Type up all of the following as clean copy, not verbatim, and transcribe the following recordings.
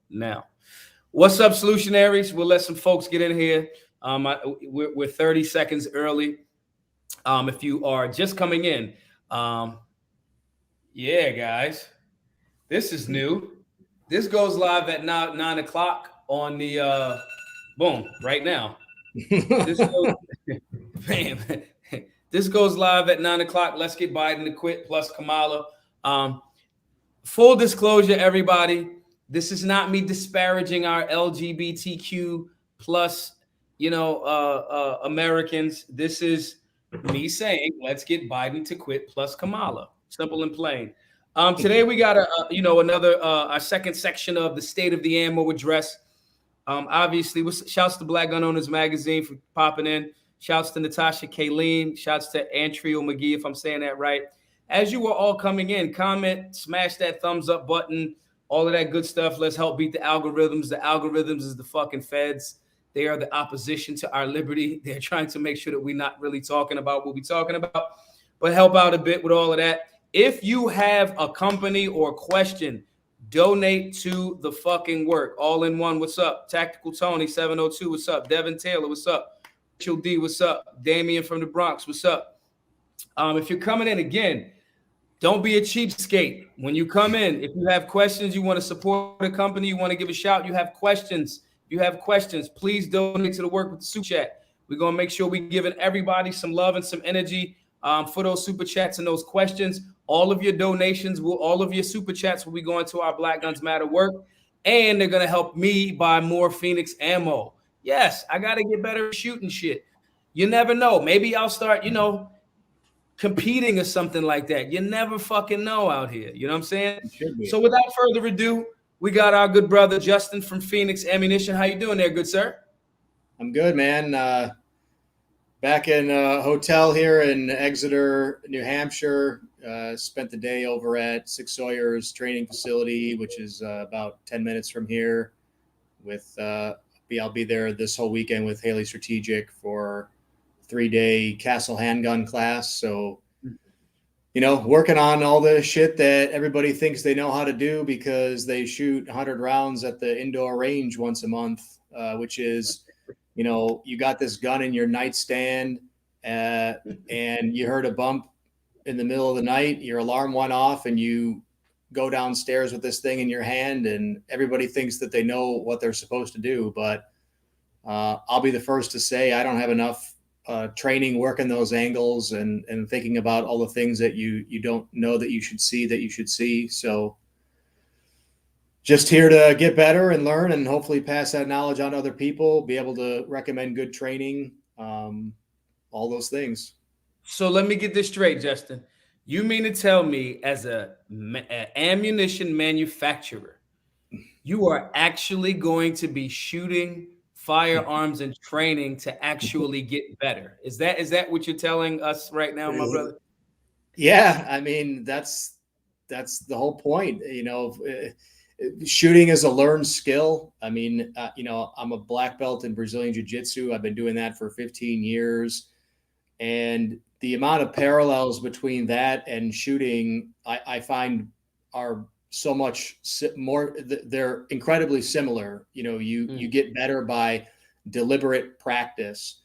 now. What's up, solutionaries? We'll let some folks get in here. We're 30 seconds early. If you are just coming in, um, yeah, guys, this is new. This goes live at 9 o'clock on the boom right now. This goes, man, this goes live at 9 o'clock. Let's get Biden to quit plus Kamala. Um, Full disclosure, everybody, this is not me disparaging our LGBTQ plus, Americans. This is me saying, let's get Biden to quit plus Kamala. Simple and plain. Today we got another our second section of the State of the Ammo address. Obviously, shouts to Black Gun Owners Magazine for popping in. Shouts to Natasha Kayleen. Shouts to Antrio McGee, if I'm saying that right. As you are all coming in, comment, smash that thumbs up button, all of that good stuff. Let's help beat the algorithms. The algorithms is the fucking feds. They are the opposition to our liberty. They're trying to make sure that we're not really talking about what we're talking about, but help out a bit with all of that. If you have a company or question, donate to the fucking work. All in one, what's up? Tactical Tony, 702, what's up? Devin Taylor, what's up? Rachel D, what's up? Damian from the Bronx, what's up? If you're coming in again, don't be a cheapskate. When you come in, if you have questions, you want to support a company, you want to give a shout, you have questions, please donate to the work with the super chat. We're going to make sure we're giving everybody some love and some energy for those super chats and those questions. All of your donations, all of your super chats will be going to our Black Guns Matter work, and they're going to help me buy more Fenix ammo. Yes, I got to get better at shooting shit. You never know. Maybe I'll start, competing or something like that. You never fucking know out here. You know what I'm saying? So without further ado, we got our good brother Justin from Fenix Ammunition. How you doing there, good sir? I'm good, man. Back in a hotel here in Exeter, New Hampshire. Spent the day over at Six Sawyer's training facility, which is about 10 minutes from here. I'll be there this whole weekend with Haley Strategic for 3-day Castle handgun class. So, working on all the shit that everybody thinks they know how to do because they shoot 100 rounds at the indoor range once a month, which is, you got this gun in your nightstand and you heard a bump in the middle of the night, your alarm went off and you go downstairs with this thing in your hand and everybody thinks that they know what they're supposed to do. But I'll be the first to say I don't have enough training working those angles and thinking about all the things that you don't know that you should see. So just here to get better and learn and hopefully pass that knowledge on to other people, be able to recommend good training, all those things. So let me get this straight, Justin. You mean to tell me as a ammunition manufacturer, you are actually going to be shooting firearms and training to actually get better? Is that what you're telling us right now, my brother? Yeah, I mean that's the whole point. Shooting is a learned skill. I mean, I'm a black belt in Brazilian Jiu-Jitsu. I've been doing that for 15 years, and the amount of parallels between that and shooting, I find are so much more. They're incredibly similar. You get better by deliberate practice.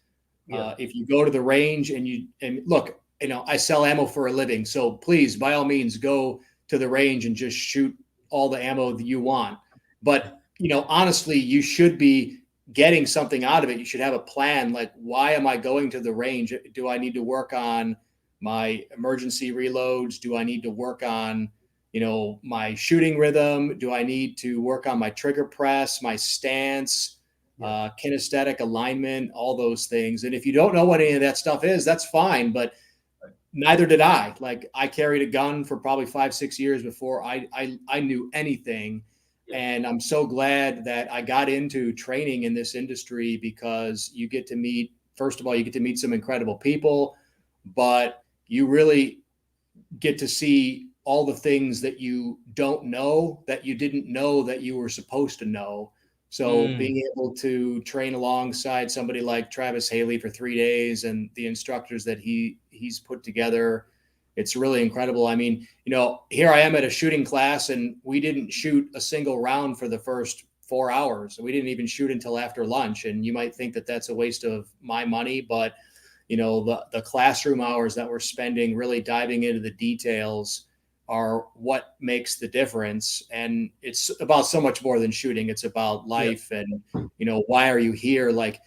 Yeah. If you go to the range and look, I sell ammo for a living, so please, by all means, go to the range and just shoot all the ammo that you want. But honestly, you should be getting something out of it. You should have a plan. Like, why am I going to the range? Do I need to work on my emergency reloads? Do I need to work on, my shooting rhythm? Do I need to work on my trigger press, my stance, kinesthetic alignment, all those things? And if you don't know what any of that stuff is, that's fine. But neither did I. Like, I carried a gun for probably 5-6 years before I knew anything. And I'm so glad that I got into training in this industry because you get to meet, first of all, you get to meet some incredible people, but you really get to see all the things that you don't know, that you didn't know that you were supposed to know. So being able to train alongside somebody like Travis Haley for 3 days and the instructors that he's put together, it's really incredible. I mean, here I am at a shooting class and we didn't shoot a single round for the first 4 hours. We didn't even shoot until after lunch. And you might think that that's a waste of my money, but the classroom hours that we're spending really diving into the details are what makes the difference. And it's about so much more than shooting. It's about life. And, why are you here? Like,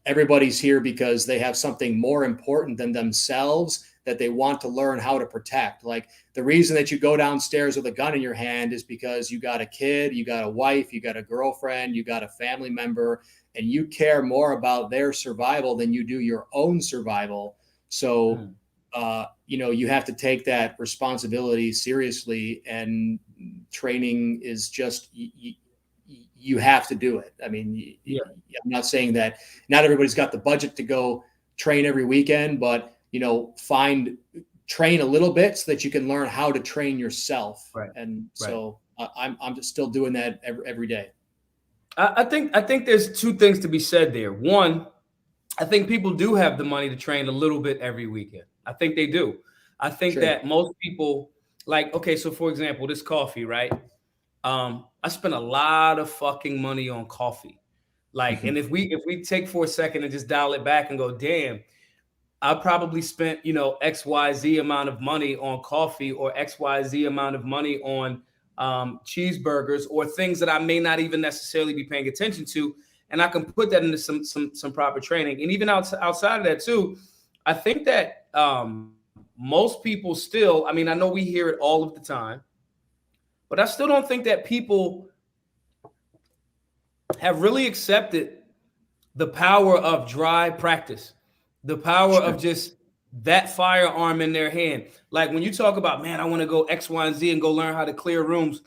everybody's here because they have something more important than themselves that they want to learn how to protect. Like, the reason that you go downstairs with a gun in your hand is because you got a kid, you got a wife, you got a girlfriend, you got a family member, and you care more about their survival than you do your own survival. So, you have to take that responsibility seriously, and training is just, you have to do it. I mean, I'm not saying that not everybody's got the budget to go train every weekend, but, train a little bit so that you can learn how to train yourself. Right. And so I'm just still doing that every day. I think there's two things to be said there. One, I think people do have the money to train a little bit every weekend. I think they do. I think that most people, like, okay, so for example, this coffee, right? I spend a lot of fucking money on coffee. Like, and if we take for a second and just dial it back and go, damn, I probably spent, XYZ amount of money on coffee, or XYZ amount of money on cheeseburgers, or things that I may not even necessarily be paying attention to. And I can put that into some proper training. And even outside of that too, I think that most people still, I mean, I know we hear it all of the time, but I still don't think that people have really accepted the power of dry practice, the power of just that firearm in their hand. Like, when you talk about, man, I want to go X, Y, and Z and go learn how to clear rooms.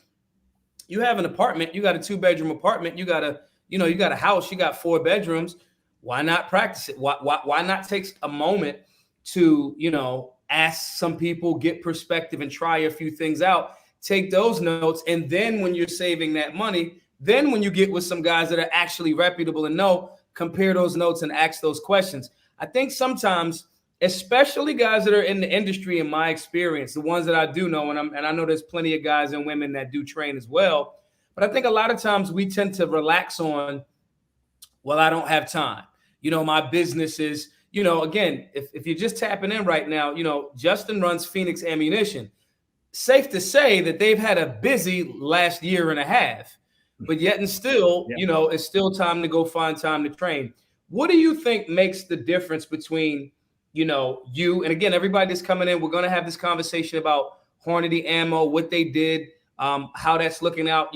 You have an apartment, you got a 2-bedroom apartment, you got a house, you got 4 bedrooms. Why not practice it? Why not take a moment to, ask some people, get perspective, and try a few things out, take those notes. And then when you're saving that money, then when you get with some guys that are actually reputable and compare those notes and ask those questions. I think sometimes, especially guys that are in the industry, in my experience, the ones that I do know, and I know there's plenty of guys and women that do train as well, but I think a lot of times we tend to relax on, well, I don't have time. My business is, again, if you're just tapping in right now, Justin runs Fenix Ammunition. Safe to say that they've had a busy last year and a half, but yet and still, it's still time to go find time to train. What do you think makes the difference between, you, and again, everybody that's coming in, we're going to have this conversation about Hornady ammo, what they did, how that's looking out,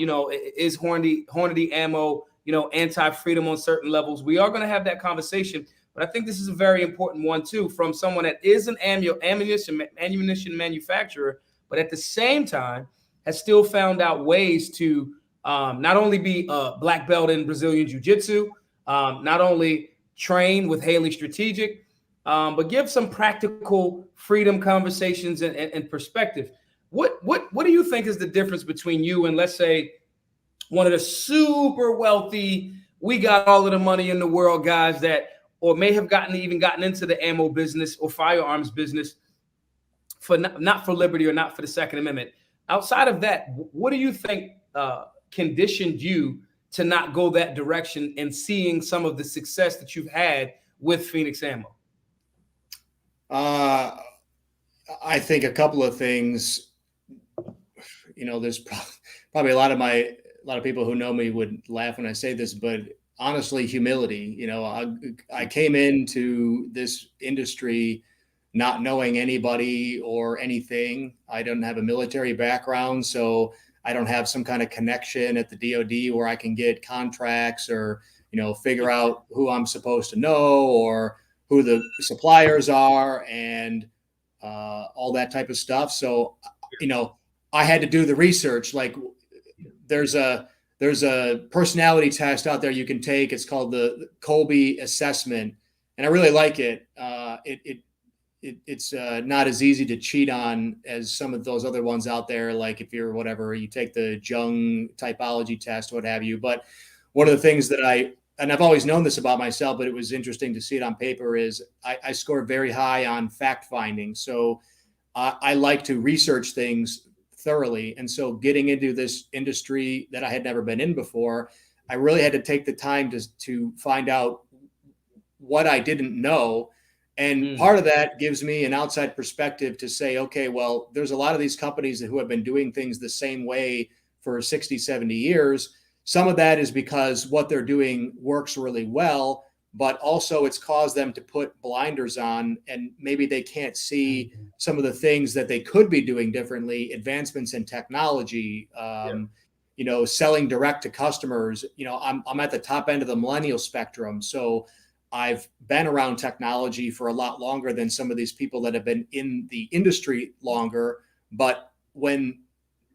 is Hornady ammo, anti-freedom on certain levels. We are going to have that conversation, but I think this is a very important one too, from someone that is an ammunition manufacturer, but at the same time has still found out ways to not only be a black belt in Brazilian Jiu-Jitsu, not only train with Haley Strategic, but give some practical freedom conversations and perspective. What do you think is the difference between you and, let's say, one of the super wealthy, we got all of the money in the world guys that, or may have gotten into the ammo business or firearms business for not for liberty or not for the Second Amendment? Outside of that, what do you think conditioned you to not go that direction, and seeing some of the success that you've had with Fenix Ammo? I think a couple of things. There's probably a lot of people who know me would laugh when I say this, but honestly, humility. I came into this industry not knowing anybody or anything. I don't have a military background, so I don't have some kind of connection at the DoD where I can get contracts or, figure out who I'm supposed to know or who the suppliers are and all that type of stuff. So, I had to do the research. Like, there's a personality test out there you can take. It's called the Colby assessment, and I really like it. It's not as easy to cheat on as some of those other ones out there. Like, if you're whatever, you take the Jung typology test, what have you. But one of the things that I've always known this about myself, but it was interesting to see it on paper, is I score very high on fact finding. So I like to research things thoroughly. And so getting into this industry that I had never been in before, I really had to take the time to find out what I didn't know. And part of that gives me an outside perspective to say, okay, well, there's a lot of these companies who have been doing things the same way for 60, 70 years. Some of that is because what they're doing works really well, but also it's caused them to put blinders on, and maybe they can't see some of the things that they could be doing differently, advancements in technology, selling direct to customers. I'm at the top end of the millennial spectrum. So I've been around technology for a lot longer than some of these people that have been in the industry longer. But when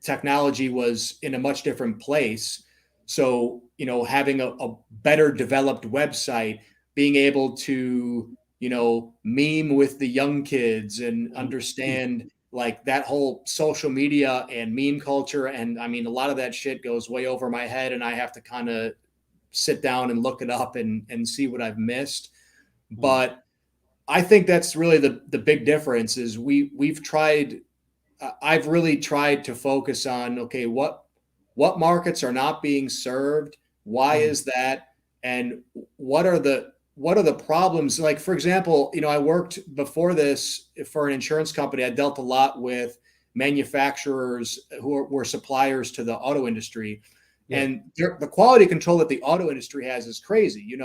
technology was in a much different place, so, having a better developed website, being able to, meme with the young kids and understand like that whole social media and meme culture. And I mean, a lot of that shit goes way over my head, and I have to kind of sit down and look it up and see what I've missed. But I think that's really the big difference is I've really tried to focus on, okay, what markets are not being served? Why is that? And what are the problems? Like, for example, I worked before this for an insurance company. I dealt a lot with manufacturers who were suppliers to the auto industry. Yeah. And the quality control that the auto industry has is crazy.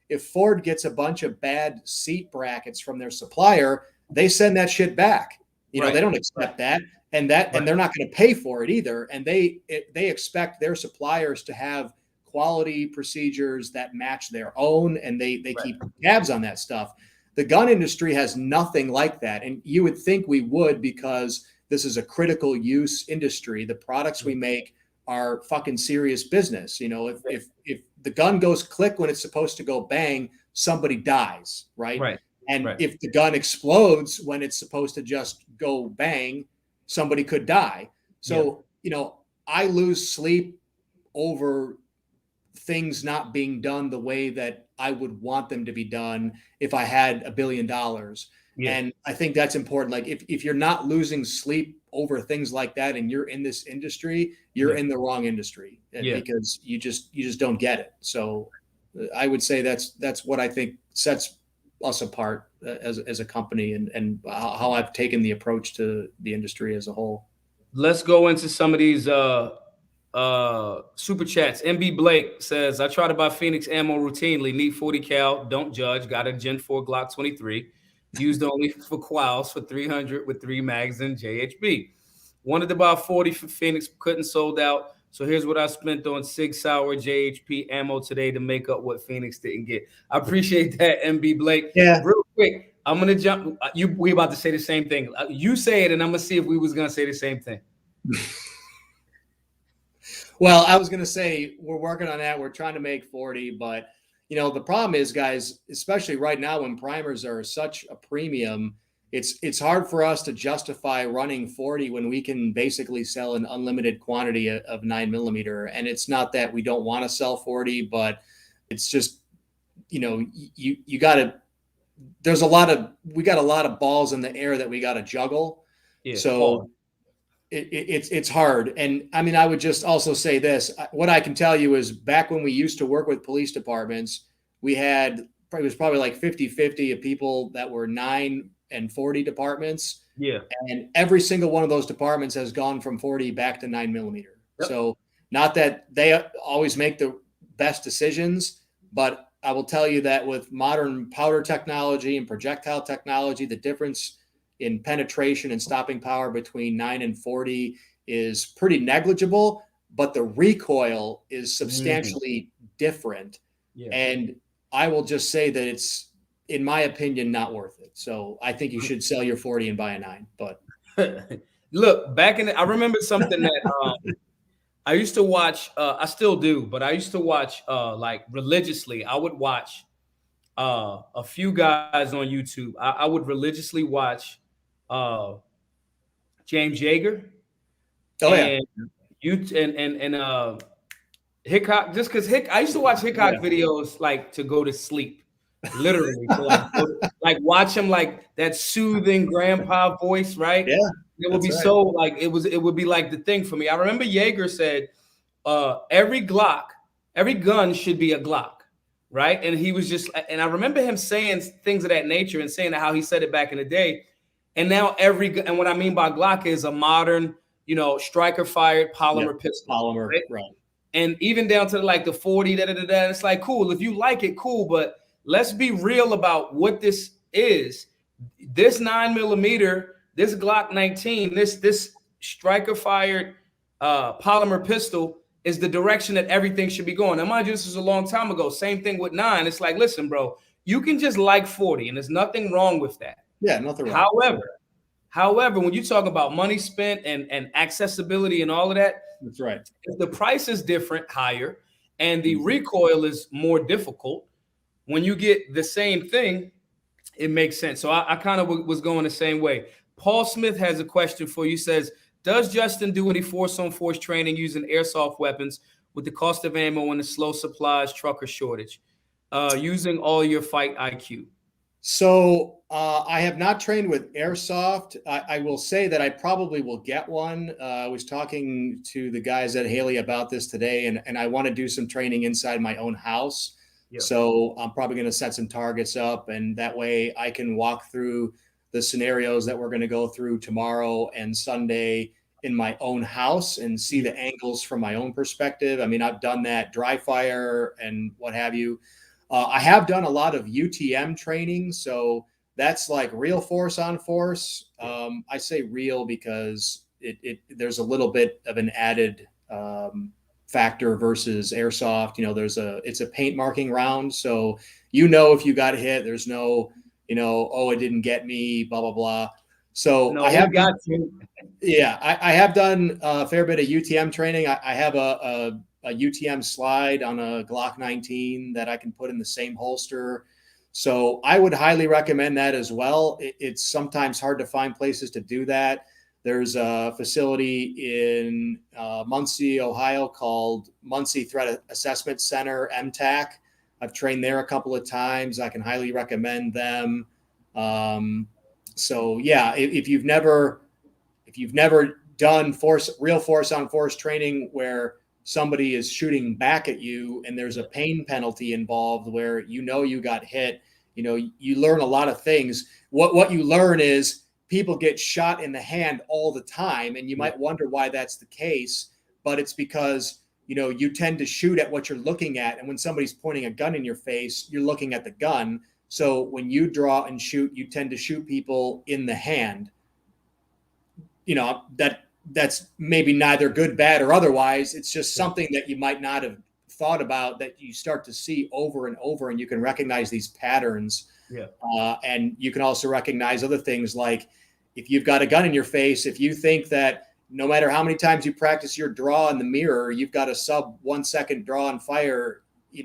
If Ford gets a bunch of bad seat brackets from their supplier, they send that shit back. They don't accept that. And and they're not going to pay for it either. And they expect their suppliers to have quality procedures that match their own, and they keep tabs on that stuff. The gun industry has nothing like that. And you would think we would, because this is a critical use industry. The products we make are fucking serious business. If the gun goes click when it's supposed to go bang, somebody dies, right? And if the gun explodes when it's supposed to just go bang, somebody could die. So, I lose sleep over things not being done the way that I would want them to be done if I had $1 billion. And I think that's important. Like if you're not losing sleep over things like that and you're in this industry, you're in the wrong industry because you just don't get it. So I would say that's what I think sets us apart as a company and how I've taken the approach to the industry as a whole. Let's go into some of these super chats. MB Blake says, I try to buy Fenix ammo routinely, need 40 cal, don't judge, got a Gen 4 Glock 23, used only for quals for 300 with 3 mags and JHB. Wanted to buy 40 for Fenix, couldn't, sold out. So here's what I spent on Sig Sauer JHP ammo today to make up what Fenix didn't get. I appreciate that, MB Blake. Yeah. Real quick, I'm gonna jump. We about to say the same thing. You say it, and I'm gonna see if we was gonna say the same thing. Well, I was gonna say we're working on that. We're trying to make 40, but the problem is, guys, especially right now when primers are such a premium, it's hard for us to justify running 40 when we can basically sell an unlimited quantity of 9mm. And it's not that we don't want to sell 40, but it's just, you got to, we got a lot of balls in the air that we got to juggle. Yeah, so it's hard. And I mean, I would just also say this, what I can tell you is back when we used to work with police departments, it was probably like 50-50 of people that were 9 and 40 departments. Yeah. And every single one of those departments has gone from 40 back to 9mm. Yep. So not that they always make the best decisions, but I will tell you that with modern powder technology and projectile technology, the difference in penetration and stopping power between 9 and 40 is pretty negligible, but the recoil is substantially different. Yeah. And I will just say that it's, in my opinion, not worth it. So I think you should sell your 40 and buy a 9. But look, I remember something that I used to watch. I still do, but I used to watch like religiously. I would watch a few guys on YouTube. I would religiously watch James Yeager. Oh yeah, and Hickok. Just because I used to watch Hickok videos like to go to sleep. Literally, like watch him like that soothing grandpa voice, right? Yeah. It would be so like it would be like the thing for me. I remember Yeager said, every gun should be a Glock, right? And he was just, and I remember him saying things of that nature and saying how he said it back in the day. And now and what I mean by Glock is a modern, striker fired polymer pistol. Right? And even down to like the 40, it's like, cool. If you like it, cool. But let's be real about what this is. This 9mm, this Glock 19, this striker fired polymer pistol is the direction that everything should be going. Now, mind you, this was a long time ago. Same thing with 9. It's like, listen, bro, you can just like 40, and there's nothing wrong with that. Yeah, nothing wrong. However, when you talk about money spent and accessibility and all of that, that's right. If the price is different, higher, and the recoil is more difficult, when you get the same thing, it makes sense. So I kind of was going the same way. Paul Smith has a question for you. Says, does Justin do any force-on-force training using airsoft weapons with the cost of ammo and the slow supplies, trucker shortage, using all your fight IQ? So I have not trained with airsoft. I will say that I probably will get one. I was talking to the guys at Haley about this today, and I want to do some training inside my own house. Yep. So I'm probably going to set some targets up, and that way I can walk through the scenarios that we're going to go through tomorrow and Sunday in my own house and see the angles from my own perspective. I mean, I've done that dry fire and what have you. I have done a lot of UTM training, so that's like real force on force. I say real because there's a little bit of an added factor versus airsoft. It's a paint marking round, so if you got hit, there's no, oh, it didn't get me, blah blah blah. So no, I have got you. Yeah, I have done a fair bit of UTM training. I have a UTM slide on a Glock 19 that I can put in the same holster. So I would highly recommend that as well. It's sometimes hard to find places to do that. There's a facility in Muncie, Ohio called Muncie Threat Assessment Center, MTAC. I've trained there a couple of times. I can highly recommend them. So yeah, if you've never done real force on force training where somebody is shooting back at you and there's a pain penalty involved where you got hit, you learn a lot of things. What you learn is people get shot in the hand all the time, and you might wonder why that's the case, but it's because you tend to shoot at what you're looking at, and when somebody's pointing a gun in your face, you're looking at the gun. So when you draw and shoot, you tend to shoot people in the hand. That's maybe neither good, bad, or otherwise. It's just something that you might not have thought about that you start to see over and over, and you can recognize these patterns. Yeah. And you can also recognize other things, like if you've got a gun in your face, if you think that no matter how many times you practice your draw in the mirror, you've got a sub 1 second draw and fire, you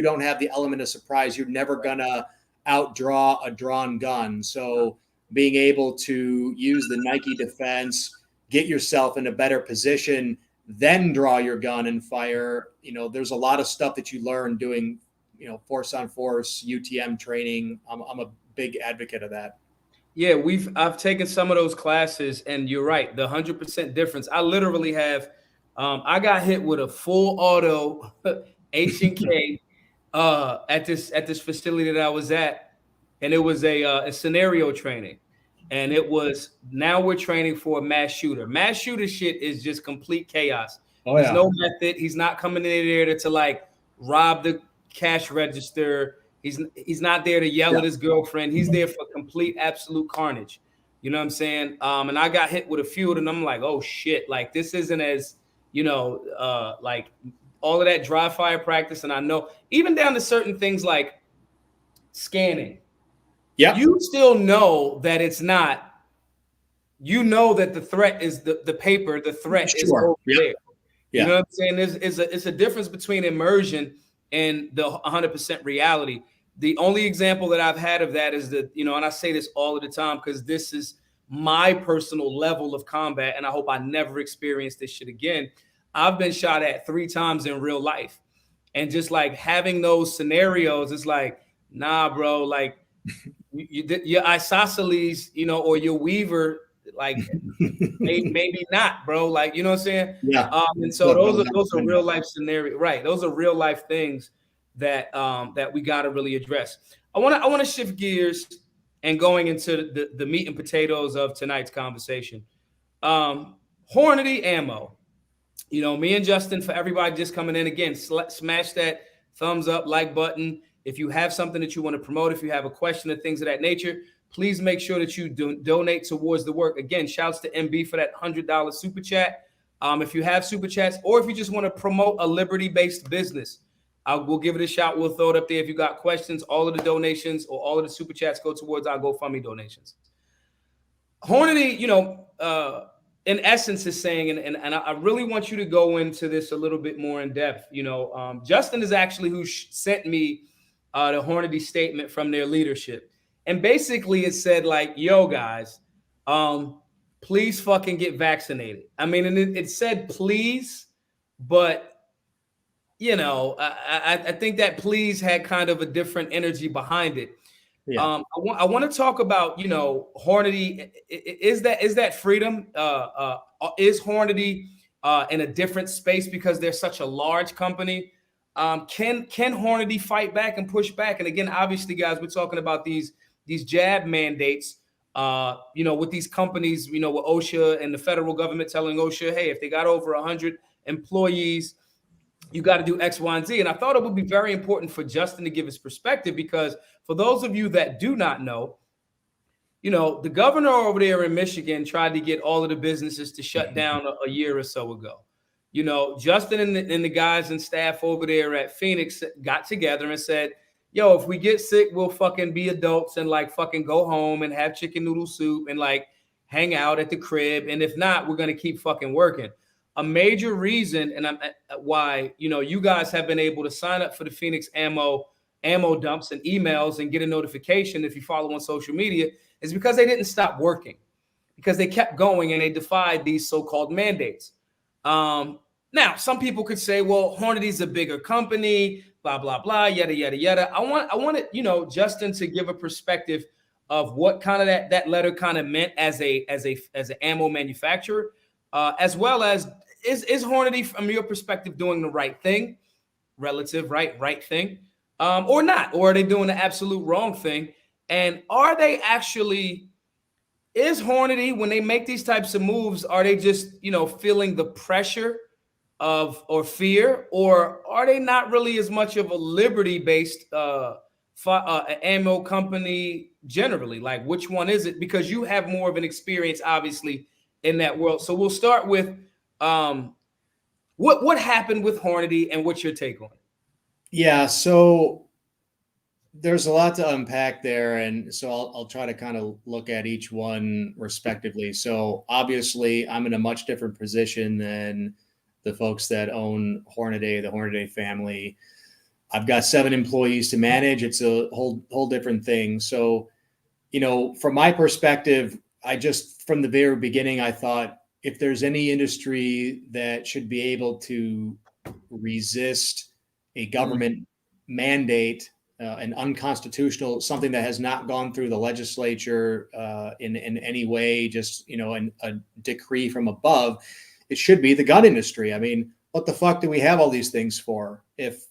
don't have the element of surprise. You're never gonna outdraw a drawn gun. So being able to use the Nike defense, get yourself in a better position, then draw your gun and fire. There's a lot of stuff that you learn doing, force on force, UTM training. I'm a big advocate of that. Yeah, I've taken some of those classes, and you're right, the 100% difference. I literally have, I got hit with a full auto H&K at this facility that I was at, and it was a scenario training. And it was, now we're training for a mass shooter. Mass shooter shit is just complete chaos. Oh, yeah. There's no method. He's not coming in there to like rob the cash register. He's not there to yell at his girlfriend. He's there for complete, absolute carnage. You know what I'm saying? And I got hit with a few, and I'm like, oh shit, like this isn't as, like all of that dry fire practice. And I know even down to certain things like scanning. Yeah, you still know that it's not. That the threat is the paper. The threat is over there. Yeah. You know what I'm saying? It's a difference between immersion and the 100% reality. The only example that I've had of that is that, and I say this all of the time because this is my personal level of combat, and I hope I never experience this shit again. I've been shot at 3 times in real life, and just like having those scenarios, it's like, nah, bro, like. Your isosceles, or your Weaver Like maybe not, bro. Like, you know what I'm saying? Yeah. And so those are real life scenarios, right? Those are real life things that that we got to really address. I want to shift gears and going into the meat and potatoes of tonight's conversation. Hornady ammo. You know, me and Justin, for everybody just coming in again, smash that thumbs up, like button. If you have something that you want to promote, if you have a question or things of that nature, please make sure that you donate towards the work. Again, shouts to MB for that $100 super chat. If you have super chats, or if you just want to promote a liberty-based business, we'll give it a shout. We'll throw it up there. If you got questions, all of the donations or all of the super chats go towards our GoFundMe donations. Hornady, you know, in essence is saying, and I really want you to go into this a little bit more in depth. You know, Justin is actually who sent me the Hornady statement from their leadership. And basically it said like, yo, guys, please fucking get vaccinated. I mean, and it said please, but, you know, I think that please had kind of a different energy behind it. Yeah. I want to talk about, you know, Hornady. Is that freedom? Is Hornady in a different space because they're such a large company? Can Hornady fight back and push back? And again, obviously, guys, we're talking about these jab mandates. You know, with these companies, you know, with OSHA and the federal government telling OSHA, hey, if they got over 100 employees, you got to do X, Y, and Z. And I thought it would be very important for Justin to give his perspective, because for those of you that do not know, you know, the governor over there in Michigan tried to get all of the businesses to shut down a year or so ago. You know, Justin and the guys and staff over there at Fenix got together and said, yo, if we get sick, we'll fucking be adults and like fucking go home and have chicken noodle soup and like hang out at the crib. And if not, we're going to keep fucking working. A major reason and why, you know, you guys have been able to sign up for the Fenix ammo dumps and emails and get a notification if you follow on social media is because they didn't stop working, because they kept going and they defied these so-called mandates. Now, some people could say, well, Hornady's a bigger company, blah, blah, blah, yada, yada, yada. I wanted, you know, Justin to give a perspective of what kind of that letter kind of meant as an ammo manufacturer, as well as is Hornady, from your perspective, doing the right thing, relative right thing, or not? Or are they doing the absolute wrong thing? And are they actually, is Hornady, when they make these types of moves, are they just, you know, feeling the pressure of or fear, or are they not really as much of a liberty-based ammo company generally? Like, which one is it? Because you have more of an experience, obviously, in that world. So we'll start with what happened with Hornady and what's your take on it? Yeah, so there's a lot to unpack there, and so I'll try to kind of look at each one respectively. So obviously, I'm in a much different position than the folks that own Hornady, the Hornady family. I've got 7 employees to manage. It's a whole different thing. So, you know, from my perspective, I just, from the very beginning, I thought if there's any industry that should be able to resist a government mandate, an unconstitutional, something that has not gone through the legislature in any way, just, you know, a decree from above, it should be the gun industry. I mean, what the fuck do we have all these things for if,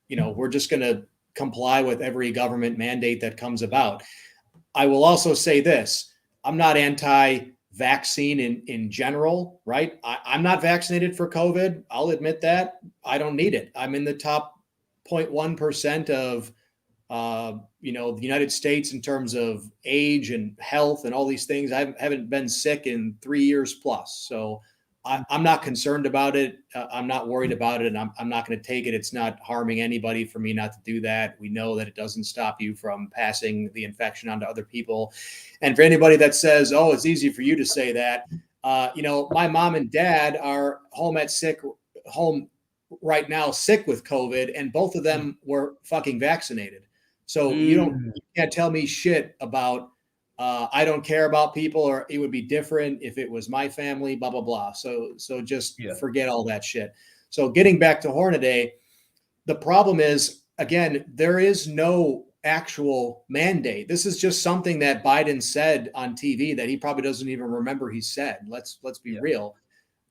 you know, we're just going to comply with every government mandate that comes about? I will also say this. I'm not anti-vaccine in general, right? I'm not vaccinated for COVID. I'll admit that. I don't need it. I'm in the top 0.1% of, you know, the United States in terms of age and health and all these things. I haven't been sick in 3 years plus. So I'm not concerned about it. I'm not worried about it, and I'm not going to take it. It's not harming anybody for me not to do that. We know that it doesn't stop you from passing the infection on to other people. And for anybody that says, oh, it's easy for you to say that, you know, my mom and dad are home right now, sick with COVID, and both of them were fucking vaccinated. So you can't tell me shit about, I don't care about people, or it would be different if it was my family, blah, blah, blah. So just forget all that shit. So getting back to Hornady, the problem is, again, there is no actual mandate. This is just something that Biden said on TV that he probably doesn't even remember he said. Let's be real.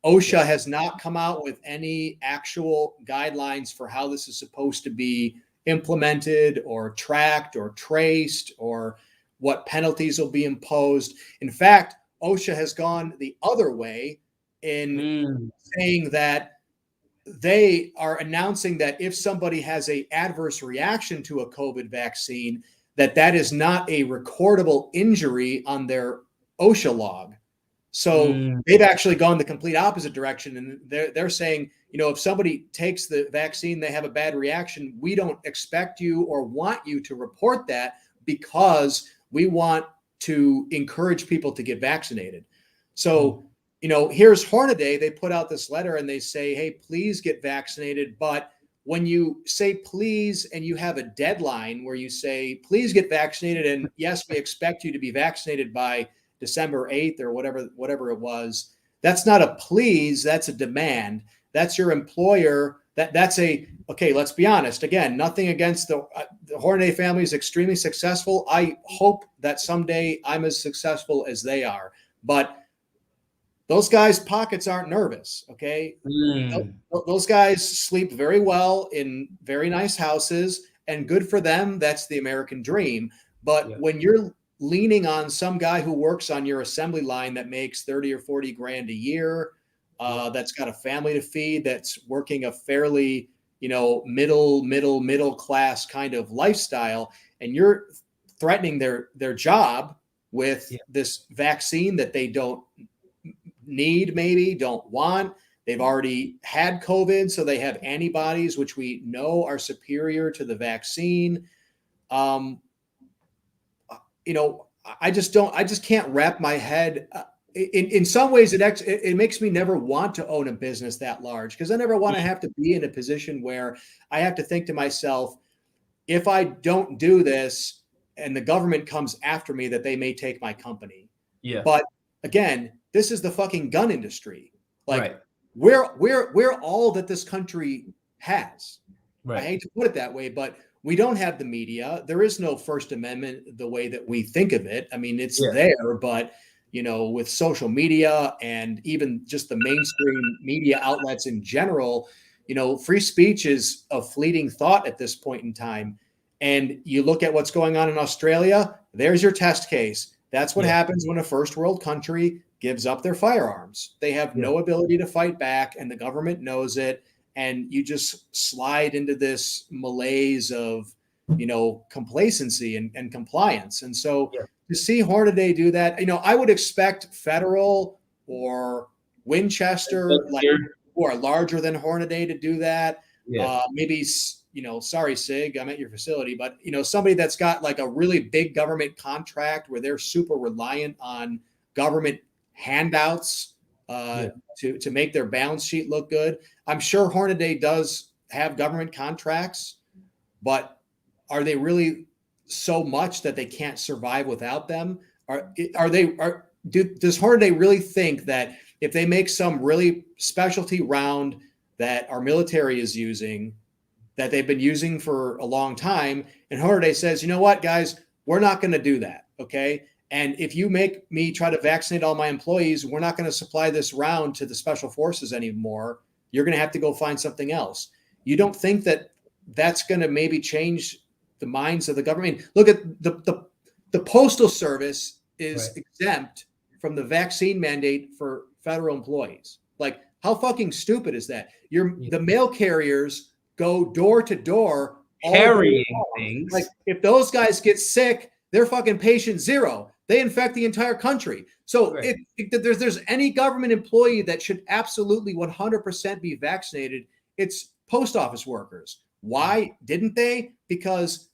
OSHA has not come out with any actual guidelines for how this is supposed to be implemented or tracked or traced or what penalties will be imposed. In fact, OSHA has gone the other way in saying that they are announcing that if somebody has an adverse reaction to a COVID vaccine, that is not a recordable injury on their OSHA log. So they've actually gone the complete opposite direction. And they're saying, if somebody takes the vaccine, they have a bad reaction, we don't expect you or want you to report that because we want to encourage people to get vaccinated. So, here's Hornady. They put out this letter and they say, hey, please get vaccinated. But when you say please and you have a deadline where you say, please get vaccinated, and yes, we expect you to be vaccinated by December 8th or whatever it was, that's not a please, that's a demand. That's your employer. That's okay, let's be honest. Again, nothing against the Hornady family is extremely successful. I hope that someday I'm as successful as they are. But those guys' pockets aren't nervous, okay? Those guys sleep very well in very nice houses, and good for them. That's the American dream. But when you're leaning on some guy who works on your assembly line that makes 30 or 40 grand a year, that's got a family to feed, that's working a fairly, middle class kind of lifestyle, and you're threatening their job with this vaccine that they don't need, maybe don't want. They've already had COVID, so they have antibodies, which we know are superior to the vaccine. I just can't wrap my head. In some ways, it makes me never want to own a business that large, because I never want to have to be in a position where I have to think to myself, if I don't do this and the government comes after me, that they may take my company. Yeah. But again, this is the fucking gun industry. Like, we're all that this country has. Right. I hate to put it that way, but we don't have the media. There is no First Amendment the way that we think of it. I mean, it's there, but with social media and even just the mainstream media outlets in general, free speech is a fleeting thought at this point in time. And you look at what's going on in Australia, there's your test case. That's what happens when a first world country gives up their firearms. They have no ability to fight back, and the government knows it. And you just slide into this malaise of, complacency and compliance. And so to see Hornady do that, I would expect Federal or Winchester, who are larger than Hornady, to do that. Maybe, sorry, SIG, I'm at your facility, but, somebody that's got like a really big government contract where they're super reliant on government handouts to make their balance sheet look good. I'm sure Hornady does have government contracts, but are they really so much that they can't survive without them? Does Hornady really think that if they make some really specialty round that our military is using, that they've been using for a long time, and Hornady says, you know what, guys, we're not going to do that, okay? And if you make me try to vaccinate all my employees, we're not going to supply this round to the special forces anymore. You're going to have to go find something else. You don't think that that's going to maybe change the minds of the government? Look at the Postal Service is exempt from the vaccine mandate for federal employees. Like, how fucking stupid is that? The mail carriers go door to door carrying things. Like, if those guys get sick, they're fucking patient zero. They infect the entire country. So if there's any government employee that should absolutely 100% be vaccinated, it's post office workers. Why didn't they? Because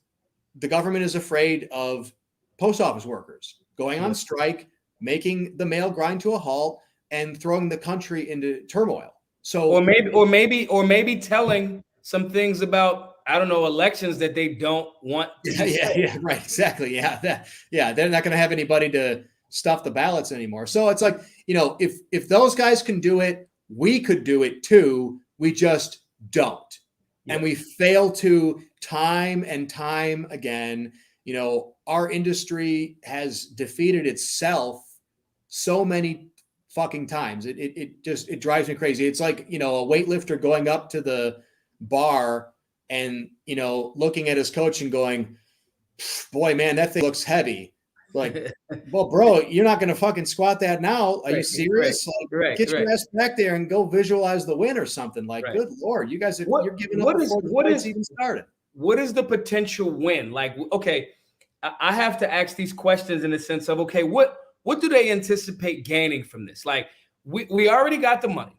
the government is afraid of post office workers going on strike, making the mail grind to a halt, and throwing the country into turmoil. So or maybe telling some things about, I don't know, elections that they don't want to right, exactly. They're not going to have anybody to stuff the ballots anymore. So it's like, if those guys can do it, we could do it too. We just don't. And we fail to time and time again. Our industry has defeated itself so many fucking times. It drives me crazy. It's like, a weightlifter going up to the bar and, looking at his coach and going, boy, man, that thing looks heavy. Like, well, bro, you're not going to fucking squat that now. Are you serious? Get your ass back there and go visualize the win or something. Like, good Lord, you guys you're giving up before the fight's even started. What is the potential win? Like, okay, I have to ask these questions in the sense of, okay, what do they anticipate gaining from this? Like, we already got the money.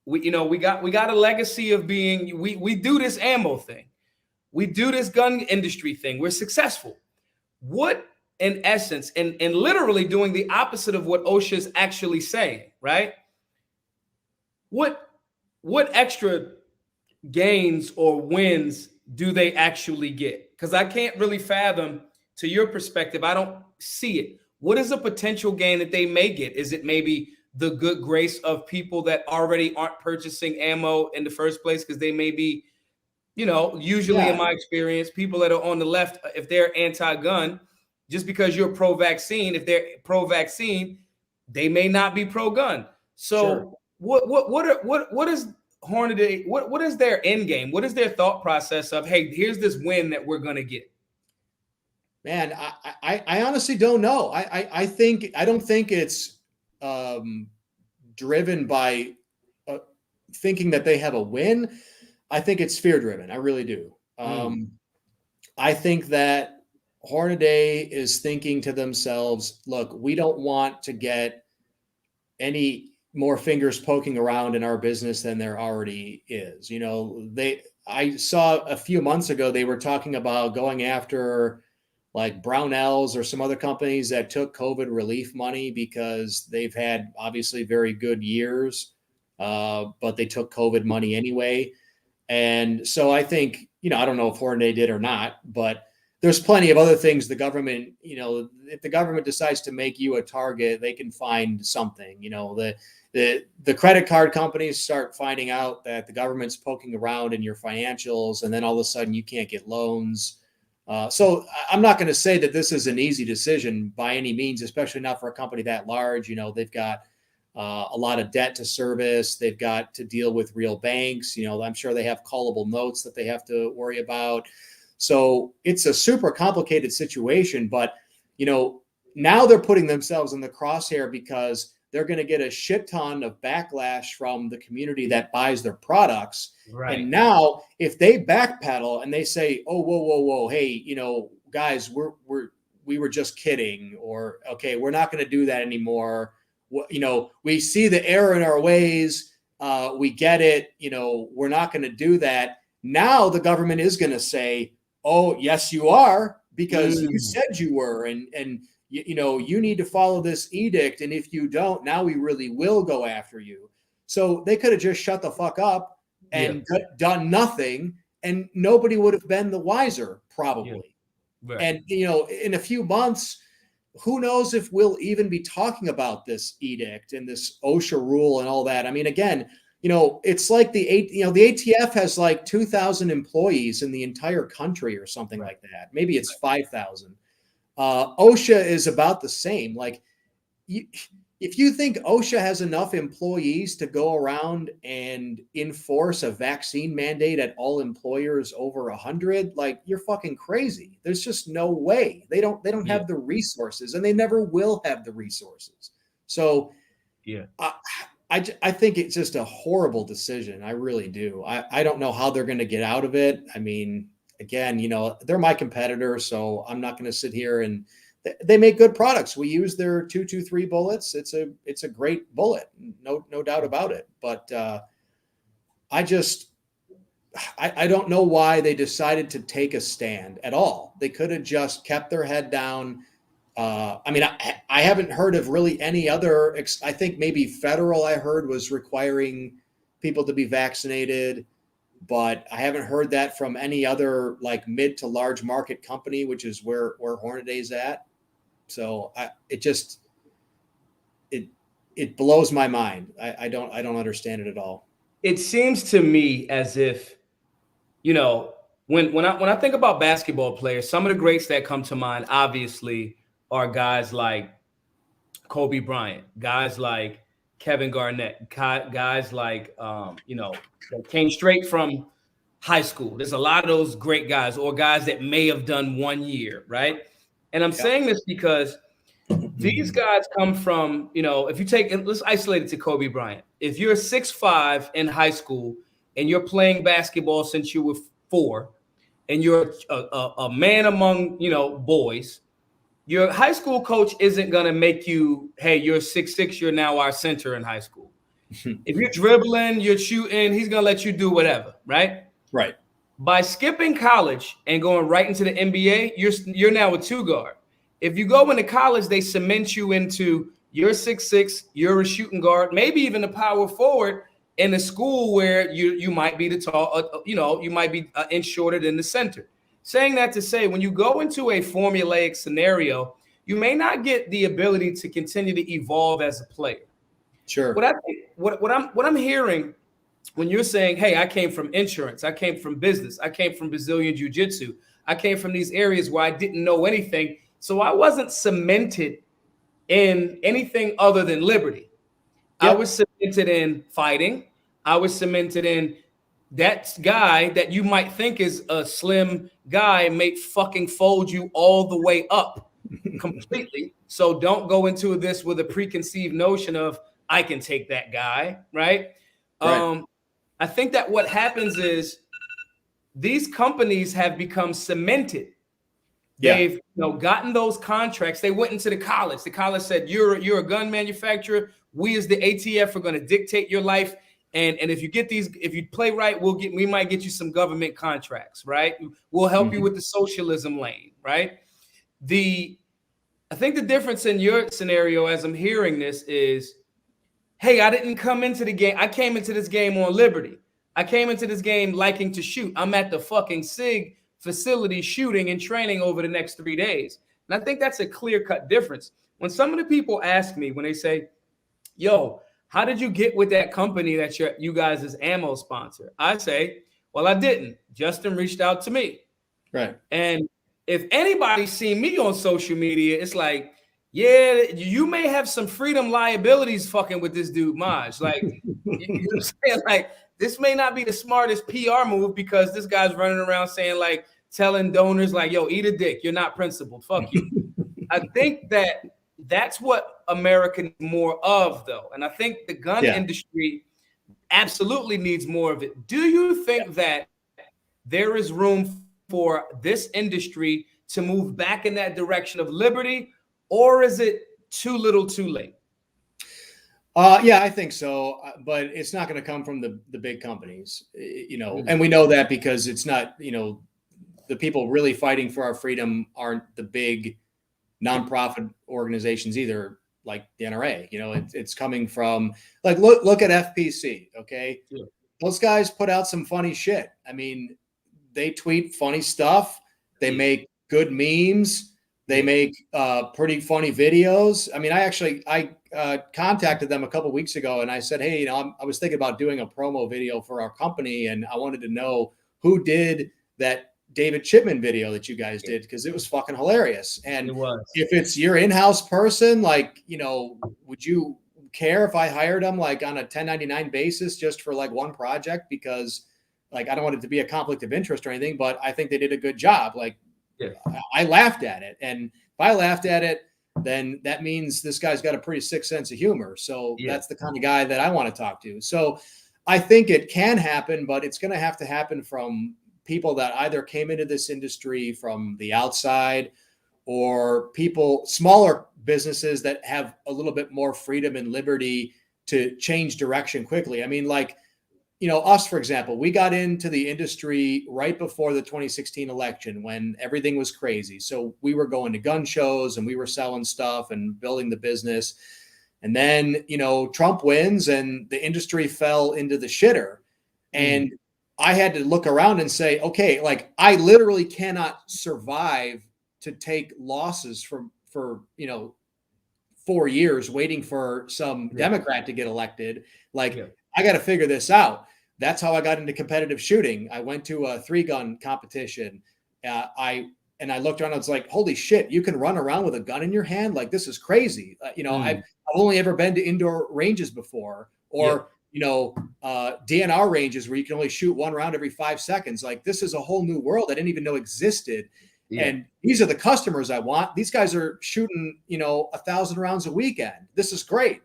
We got a legacy of being, we do this ammo thing. We do this gun industry thing. We're successful. What, in essence, and literally doing the opposite of what OSHA is actually saying, right? What extra gains or wins do they actually get? Because I can't really fathom, to your perspective, I don't see it. What is a potential gain that they may get? Is it maybe the good grace of people that already aren't purchasing ammo in the first place because they may be, usually in my experience, people that are on the left, if they're anti-gun, just because you're pro-vaccine, if they're pro-vaccine, they may not be pro-gun. So what is Hornady? What is their end game? What is their thought process of, hey, here's this win that we're gonna get? Man, I honestly don't know. I don't think it's driven by thinking that they have a win. I think it's fear driven. I really do. I think that Hornady is thinking to themselves, look, we don't want to get any more fingers poking around in our business than there already is. I saw a few months ago, they were talking about going after like Brownells or some other companies that took COVID relief money because they've had obviously very good years, but they took COVID money anyway. And so I think, I don't know if Hornady did or not, but there's plenty of other things the government, if the government decides to make you a target, they can find something. The credit card companies start finding out that the government's poking around in your financials, and then all of a sudden you can't get loans. So I'm not going to say that this is an easy decision by any means, especially not for a company that large. They've got a lot of debt to service. They've got to deal with real banks. I'm sure they have callable notes that they have to worry about. So it's a super complicated situation, but, now they're putting themselves in the crosshair because they're going to get a shit ton of backlash from the community that buys their products. Right. And now if they backpedal and they say, oh, whoa, hey, guys, we were just kidding, or, okay, we're not going to do that anymore. We see the error in our ways. We get it. We're not going to do that. Now the government is going to say, oh, yes, you are, because you said you were. And you need to follow this edict. And if you don't, now we really will go after you. So they could have just shut the fuck up and done nothing, and nobody would have been the wiser, probably. Yeah. Right. And, in a few months, who knows if we'll even be talking about this edict and this OSHA rule and all that. I mean, again, it's like the ATF has like 2,000 employees in the entire country or something like that. Maybe it's 5,000. OSHA is about the same. Like, if you think OSHA has enough employees to go around and enforce a vaccine mandate at all employers over 100, like, you're fucking crazy. There's just no way. They don't have the resources, and they never will have the resources. So I think it's just a horrible decision. I really do. I don't know how they're going to get out of it. I mean, again, they're my competitor, so I'm not going to sit here and they make good products. We use their 223 bullets. It's a great bullet. No doubt about it. But I don't know why they decided to take a stand at all. They could have just kept their head down. I mean, I haven't heard of really any other. I think maybe federal, I heard, was requiring people to be vaccinated, but I haven't heard that from any other like mid to large market company, which is where Hornady's at. So it blows my mind. I don't understand it at all. It seems to me as if, you know, when I think about basketball players, some of the greats that come to mind obviously are guys like Kobe Bryant, guys like Kevin Garnett, guys like that came straight from high school. There's a lot of those great guys, or guys that may have done 1 year, right? And I'm saying this because these guys come from, if you take, let's isolate it to Kobe Bryant. If you're 6'5" in high school and you're playing basketball since you were 4, and you're a man among, boys, your high school coach isn't going to make you, hey, you're 6'6", you're now our center in high school. If you're dribbling, you're shooting, he's going to let you do whatever, right? Right. By skipping college and going right into the NBA, you're now a 2-guard. If you go into college, they cement you into you're 6'6", you're a shooting guard, maybe even a power forward in a school where you might be the tall, you might be an inch shorter than the center. Saying that to say, when you go into a formulaic scenario, you may not get the ability to continue to evolve as a player. Sure. What I'm hearing when you're saying, hey, I came from insurance, I came from business, I came from Brazilian Jiu-Jitsu, I came from these areas where I didn't know anything, so I wasn't cemented in anything other than liberty. Yep. I was cemented in fighting. I was cemented in that guy that you might think is a slim guy may fucking fold you all the way up completely. So don't go into this with a preconceived notion of I can take that guy, right? I think that what happens is these companies have become cemented. They've gotten those contracts. They went into the college. The college said, you're a gun manufacturer. We as the ATF are going to dictate your life. And if you get these, if you play right, we might get you some government contracts, right? We'll help you with the socialism lane, right? I think the difference in your scenario, as I'm hearing this, is, hey, I didn't come into the game. I came into this game on liberty. I came into this game liking to shoot. I'm at the fucking SIG facility shooting and training over the next 3 days. And I think that's a clear-cut difference. When some of the people ask me, when they say, yo, how did you get with that company that you guys is ammo sponsor? I say, well, I didn't. Justin reached out to me. Right. And if anybody's seen me on social media, it's like, yeah, you may have some freedom liabilities fucking with this dude, Maj. Like, you know what I'm saying? Like, this may not be the smartest PR move because this guy's running around saying, like, telling donors, like, yo, eat a dick. You're not principled. Fuck you. I think that's what America needs more of, though. And I think the gun industry absolutely needs more of it. Do you think that there is room for this industry to move back in that direction of liberty, or is it too little too late? Yeah, I think so, but it's not going to come from the big companies, and we know that because it's not, the people really fighting for our freedom aren't the big nonprofit organizations either, like the NRA. It's coming from, like, look at FPC. Okay, those guys put out some funny shit. I mean, they tweet funny stuff. They make good memes. They make pretty funny videos. I mean, I contacted them a couple of weeks ago and I said, hey, I was thinking about doing a promo video for our company, and I wanted to know who did that David Chipman video that you guys did, because it was fucking hilarious. And if it's your in-house person, like, would you care if I hired them like on a 1099 basis just for like one project? Because, like, I don't want it to be a conflict of interest or anything, but I think they did a good job. Like, I laughed at it. And if I laughed at it, then that means this guy's got a pretty sick sense of humor. So that's the kind of guy that I want to talk to. So I think it can happen, but it's going to happen from people that either came into this industry from the outside, or smaller businesses that have a little bit more freedom and liberty to change direction quickly. I mean, like, us, for example, we got into the industry right before the 2016 election when everything was crazy. So we were going to gun shows and we were selling stuff and building the business. And then, Trump wins and the industry fell into the shitter. And I had to look around and say, okay, like, I literally cannot survive to take losses for 4 years waiting for some Democrat to get elected. Like, I got to figure this out. That's how I got into competitive shooting. I went to a 3-gun competition. I looked around, I was like, holy shit, you can run around with a gun in your hand? Like, this is crazy. I've only ever been to indoor ranges before, or, DNR ranges where you can only shoot one round every 5 seconds. Like, this is a whole new world I didn't even know existed. Yeah. And these are the customers I want. These guys are shooting, 1,000 rounds a weekend. This is great.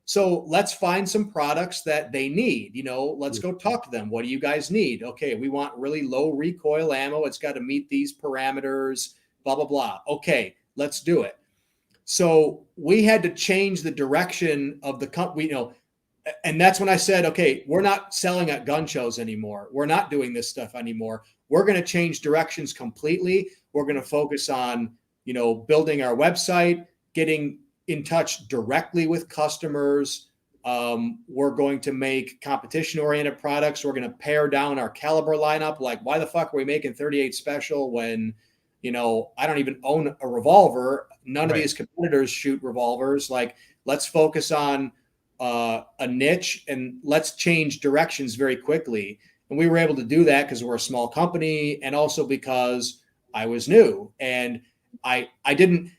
So let's find some products that they need. Let's go talk to them. What do you guys need? Okay, we want really low recoil ammo. It's got to meet these parameters, blah, blah, blah. Okay, let's do it. So we had to change the direction of the company, and that's when I said, okay, we're not selling at gun shows anymore. We're not doing this stuff anymore. We're going to change directions completely. We're going to focus on, building our website, getting in touch directly with customers. We're going to make competition-oriented products. We're going to pare down our caliber lineup. Like, why the fuck are we making 38 special when, I don't even own a revolver. None of these competitors shoot revolvers. Like, let's focus on a niche and let's change directions very quickly. And we were able to do that because we're a small company, and also because I was new and I didn't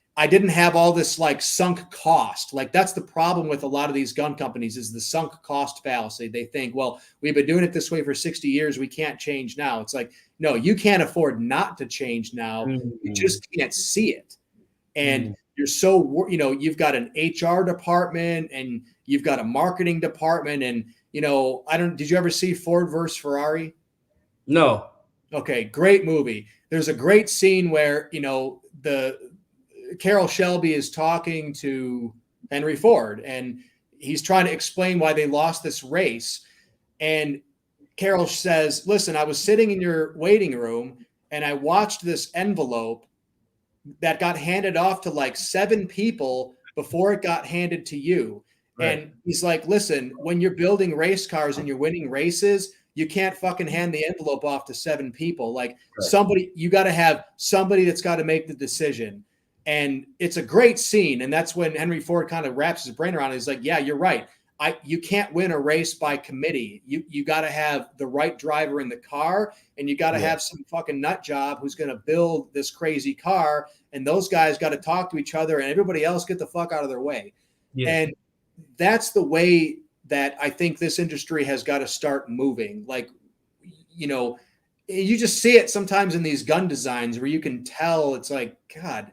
have all this like sunk cost. Like, that's the problem with a lot of these gun companies, is the sunk cost fallacy. They think, well, we've been doing it this way for 60 years. We can't change now. It's like, no, you can't afford not to change now. You just can't see it. And you're so, you've got an HR department and you've got a marketing department. And, did you ever see Ford versus Ferrari? No. Okay. Great movie. There's a great scene where, Carroll Shelby is talking to Henry Ford, and he's trying to explain why they lost this race. And Carroll says, listen, I was sitting in your waiting room and I watched this envelope that got handed off to like 7 people before it got handed to you. Right. And he's like, listen, when you're building race cars and you're winning races, you can't fucking hand the envelope off to 7 people. Like, you got to have somebody that's got to make the decision. And it's a great scene. And that's when Henry Ford kind of wraps his brain around it. He's like, yeah, you're right. You can't win a race by committee. You got to have the right driver in the car, and you got to have some fucking nut job who's going to build this crazy car. And those guys got to talk to each other, and everybody else get the fuck out of their way. Yeah. And that's the way that I think this industry has got to start moving. Like, you just see it sometimes in these gun designs where you can tell it's like, God,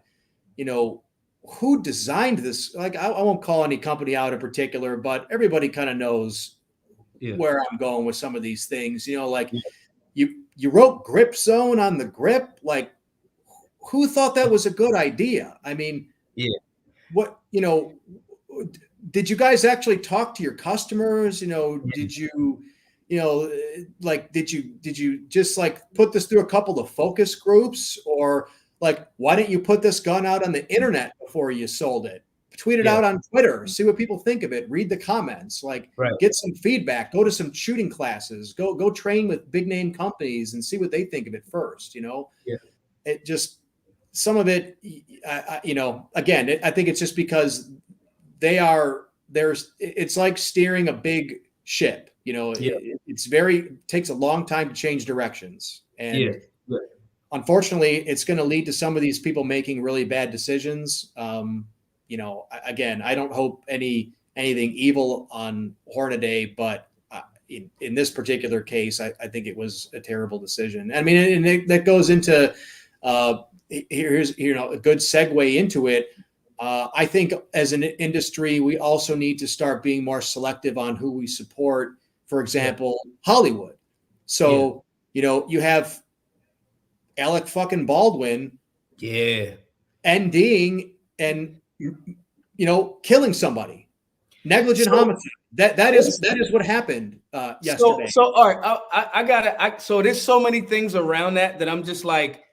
who designed this? Like, I won't call any company out in particular, but everybody kind of knows where I'm going with some of these things. Like you wrote grip zone on the grip. Like, who thought that was a good idea? I mean, what, did you guys actually talk to your customers? Did you, did you just like put this through a couple of focus groups, or like, why didn't you put this gun out on the internet before you sold it? Tweet it out on Twitter, see what people think of it, read the comments, like get some feedback, go to some shooting classes, go train with big name companies and see what they think of it first. It just, some of it, again, I think it's just because it's like steering a big ship, it takes a long time to change directions. And unfortunately, it's going to lead to some of these people making really bad decisions. Again, I don't hope anything evil on Hornady, but in this particular case, I think it was a terrible decision. I mean, and that goes into here's a good segue into it. I think as an industry, we also need to start being more selective on who we support. For example, Hollywood. So you have Alec fucking Baldwin, NDing and killing somebody, negligent homicide. That is what happened yesterday. So all right, so there's so many things around that I'm just like,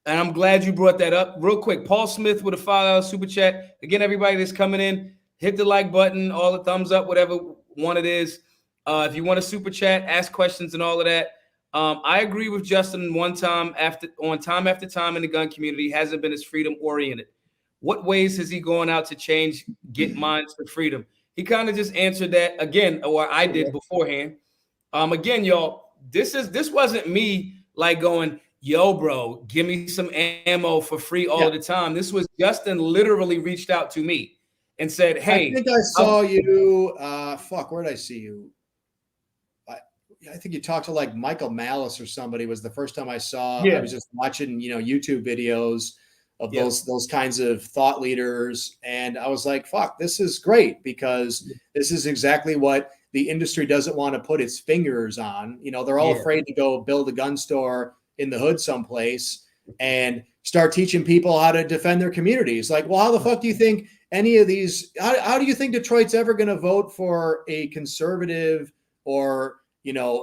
and I'm glad you brought that up. Real quick, Paul Smith with a $5 super chat. Again, everybody that's coming in, hit the like button, all the thumbs up, whatever one it is. If you want a super chat, ask questions and all of that. I agree with Justin time after time in the gun community hasn't been as freedom oriented. What ways is he going out to change, get minds to freedom? He kind of just answered that again, or I did beforehand. Again, y'all, this wasn't me like going, yo, bro, give me some ammo for free all the time. This was Justin literally reached out to me and said, hey, I think I saw you. Where did I see you? I think you talked to like Michael Malice or somebody. Was the first time I saw. I was just watching, YouTube videos of those kinds of thought leaders, and I was like, fuck, this is great, because this is exactly what the industry doesn't want to put its fingers on. They're all afraid to go build a gun store in the hood someplace and start teaching people how to defend their communities. Like, well, how the fuck do you think any of these, how do you think Detroit's ever going to vote for a conservative or,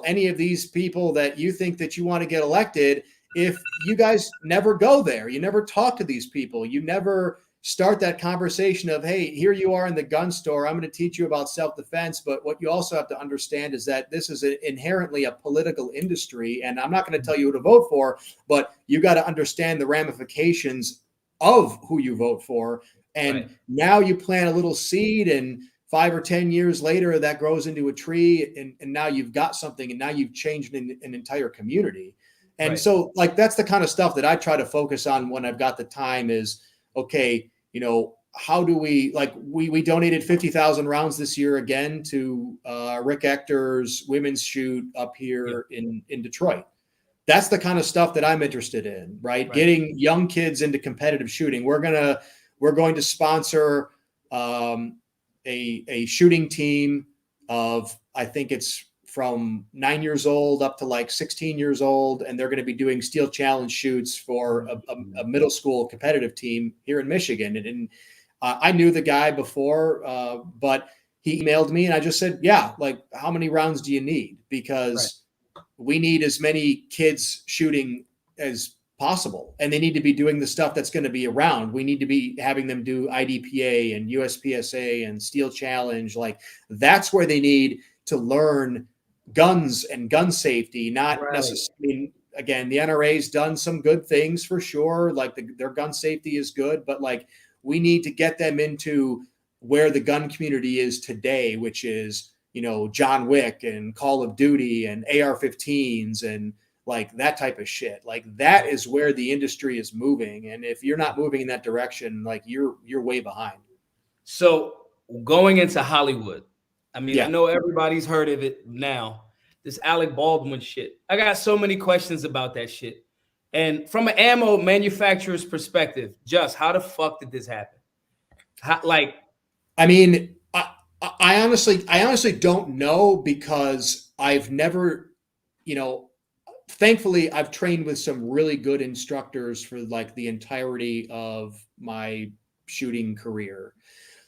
any of these people that you think that you want to get elected if you guys never go there? You never talk to these people. You never start that conversation of, hey, here you are in the gun store. I'm going to teach you about self-defense. But what you also have to understand is that this is inherently a political industry. And I'm not going to tell you who to vote for, but you got to understand the ramifications of who you vote for. And now you plant a little seed, and 5 or 10 years later, that grows into a tree. And now you've got something, and now you've changed an entire community. And so like, that's the kind of stuff that I try to focus on when I've got the time is, okay, how do we, like, we donated 50,000 rounds this year again to Rick Ector's women's shoot up here in Detroit. That's the kind of stuff that I'm interested in, right? Getting young kids into competitive shooting. We're going to sponsor a shooting team of, I think it's from 9 years old up to like 16 years old. And they're going to be doing steel challenge shoots for a middle school competitive team here in Michigan. And I knew the guy before, but he emailed me and I just said, yeah, like, how many rounds do you need? Because we need as many kids shooting as possible. And they need to be doing the stuff that's going to be around. We need to be having them do IDPA and USPSA and steel challenge. Like, that's where they need to learn guns and gun safety, not necessarily. I mean, again, the NRA's done some good things for sure. Like, their gun safety is good, but like, we need to get them into where the gun community is today, which is, John Wick and Call of Duty and AR-15s and like that type of shit. Like, that is where the industry is moving. And if you're not moving in that direction, like, you're way behind. So going into Hollywood, I mean, I know everybody's heard of it now. This Alec Baldwin shit. I got so many questions about that shit. And from an ammo manufacturer's perspective, just how the fuck did this happen? I mean, I honestly don't know, because I've never, thankfully I've trained with some really good instructors for like the entirety of my shooting career.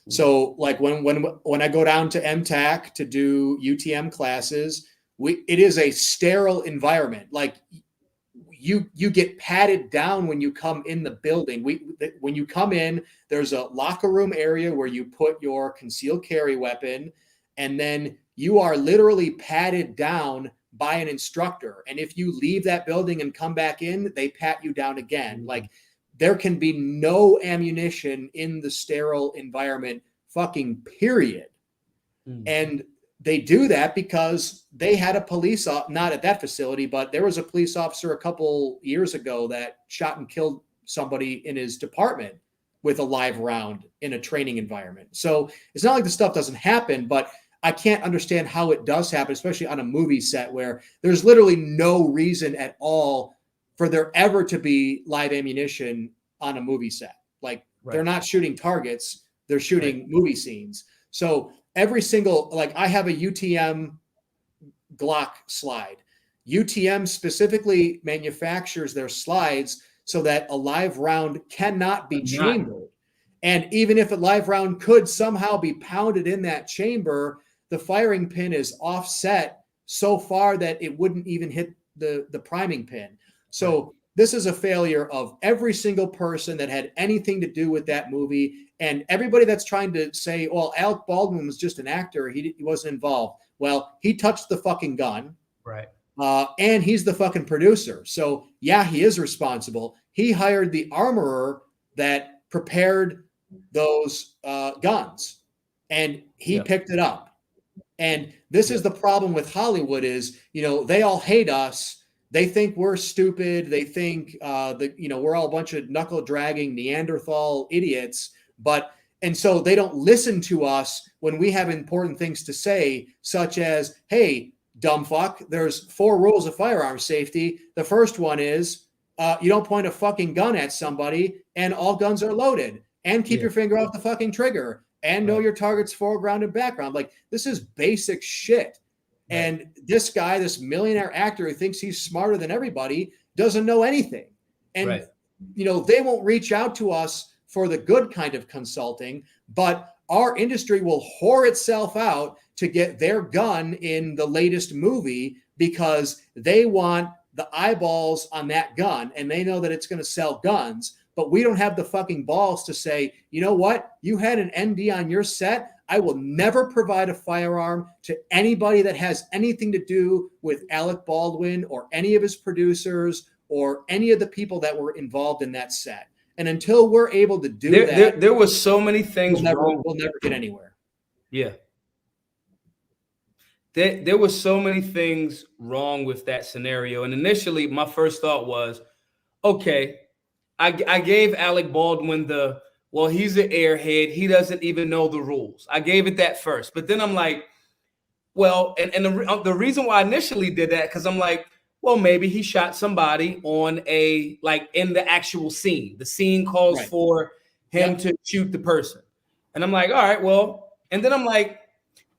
So like when I go down to MTAC to do UTM classes, it is a sterile environment. Like, you get patted down when you come in the building. When you come in, there's a locker room area where you put your concealed carry weapon, and then you are literally patted down by an instructor. And if you leave that building and come back in, they pat you down again. Like, there can be no ammunition in the sterile environment, fucking period. And they do that because they had a police not at that facility, but there was a police officer a couple years ago that shot and killed somebody in his department with a live round in a training environment. So it's not like the stuff doesn't happen, but I can't understand how it does happen, especially on a movie set where there's literally no reason at all for there ever to be live ammunition on a movie set. Like, they're not shooting targets, they're shooting movie scenes. So every single, like, I have a UTM Glock slide. UTM specifically manufactures their slides so that a live round cannot be chambered. And even if a live round could somehow be pounded in that chamber, the firing pin is offset so far that it wouldn't even hit the priming pin. So this is a failure of every single person that had anything to do with that movie. And everybody that's trying to say, well, Alec Baldwin was just an actor, he wasn't involved. Well, he touched the fucking gun. Right. And he's the fucking producer. So yeah, he is responsible. He hired the armorer that prepared those guns, and he picked it up. And this is the problem with Hollywood is, they all hate us. They think we're stupid. They think that, we're all a bunch of knuckle dragging Neanderthal idiots. And so they don't listen to us when we have important things to say, such as, hey, dumb fuck, there's 4 rules of firearm safety. The first one is you don't point a fucking gun at somebody, and all guns are loaded, and keep your finger off the fucking trigger, and know your target's foreground and background. Like, this is basic shit. Right. And this guy, this millionaire actor who thinks he's smarter than everybody, doesn't know anything. And, they won't reach out to us for the good kind of consulting, but our industry will whore itself out to get their gun in the latest movie because they want the eyeballs on that gun, and they know that it's going to sell guns. But we don't have the fucking balls to say, you know what? You had an ND on your set. I will never provide a firearm to anybody that has anything to do with Alec Baldwin or any of his producers or any of the people that were involved in that set. And until we're able to do that, there was so many things we'll never get anywhere. Yeah. There was so many things wrong with that scenario. And initially, my first thought was, okay, I gave Alec Baldwin he's an airhead. He doesn't even know the rules. I gave it that first. But then I'm like, well, and the reason why I initially did that, because I'm like, well, maybe he shot somebody in the actual scene. The scene calls for him to shoot the person. And I'm like, all right, well, and then I'm like,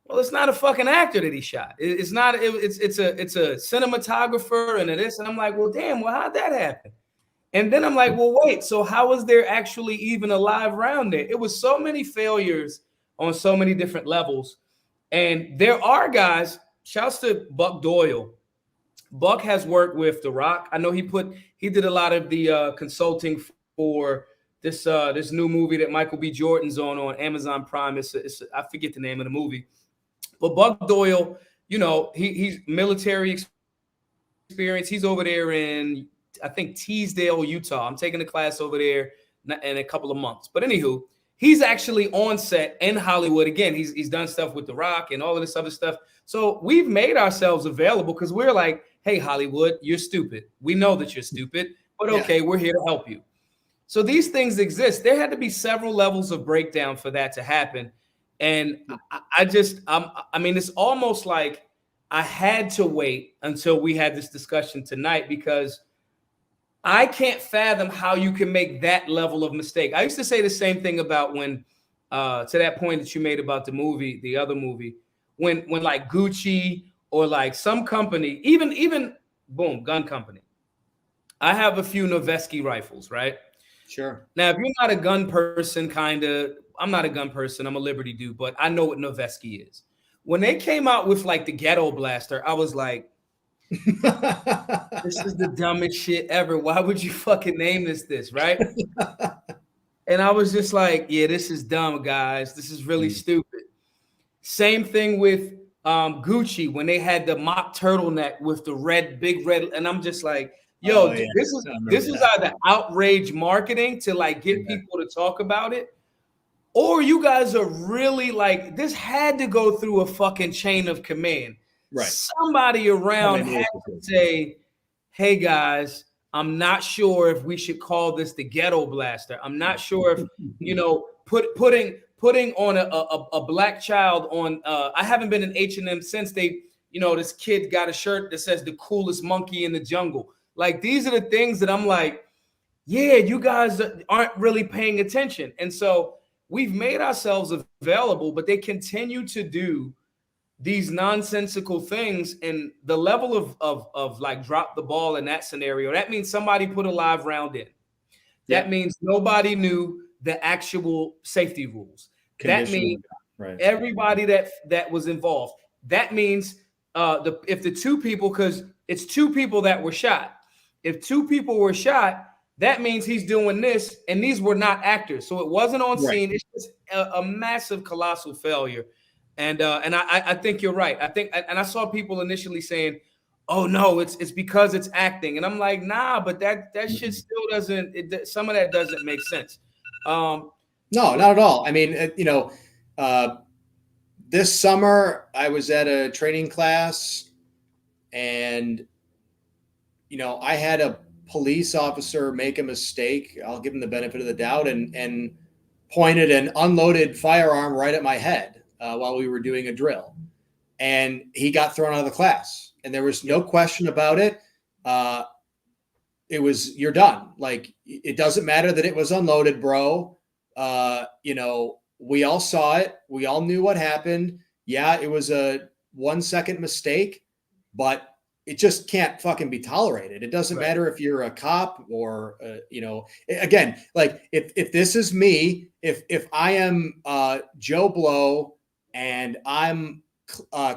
well, it's not a fucking actor that he shot. It's not. It's a cinematographer and this. And I'm like, well, damn. Well, how'd that happen? And then I'm like, well, wait. So how was there actually even a live round there? It was so many failures on so many different levels. And there are guys. Shouts to Buck Doyle. Buck has worked with The Rock. I know he did a lot of the consulting for this new movie that Michael B. Jordan's on Amazon Prime. I forget the name of the movie. But Buck Doyle, he's military experience. He's over there in, I think, Teasdale, Utah. I'm taking a class over there in a couple of months. But anywho, he's actually on set in Hollywood. Again, he's done stuff with The Rock and all of this other stuff. So we've made ourselves available because we're like, hey, Hollywood, you're stupid. We know that you're stupid, but okay, we're here to help you. So these things exist. There had to be several levels of breakdown for that to happen. And I mean, it's almost like I had to wait until we had this discussion tonight because I can't fathom how you can make that level of mistake. I used to say the same thing about when, to that point that you made about the other movie, when like Gucci or like some company, even boom, gun company. I have a few Noveske rifles, right? Sure. Now, if you're not a gun person, I'm not a gun person. I'm a Liberty dude, but I know what Noveske is. When they came out with like the Ghetto Blaster, I was like, this is the dumbest shit ever. Why would you fucking name this, right? And I was just like, yeah, this is dumb, guys. This is really stupid. Same thing with Gucci when they had the mock turtleneck with the big red, and I'm just like, yo, this is either outrage marketing to like get people to talk about it, or you guys are really like, this had to go through a fucking chain of command. Right. Somebody around had to say, hey guys, I'm not sure if we should call this the Ghetto Blaster. I'm not sure if, putting on a black child on, I haven't been in H&M since this kid got a shirt that says the coolest monkey in the jungle. Like, these are the things that I'm like, yeah, you guys aren't really paying attention. And so we've made ourselves available, but they continue to do these nonsensical things. And the level of like drop the ball in that scenario, that means somebody put a live round in. That means nobody knew the actual safety rules. That means everybody that was involved. That means if the two people, because it's two people that were shot. If two people were shot, that means he's doing this, and these were not actors, so it wasn't on scene. It's just a massive, colossal failure. And I think you're right. I think, and I saw people initially saying, "Oh no, it's because it's acting," and I'm like, nah, but that shit still doesn't. Some of that doesn't make sense. No, not at all. I mean, this summer I was at a training class, and I had a police officer make a mistake. I'll give him the benefit of the doubt, and pointed an unloaded firearm right at my head while we were doing a drill, and he got thrown out of the class. And there was no question about it. It was, you're done. Like, it doesn't matter that it was unloaded, bro. We all saw it. We all knew what happened. Yeah, it was a 1 second mistake, but it just can't fucking be tolerated. It doesn't matter if you're a cop or, again, like if this is me, if I am Joe Blow and I'm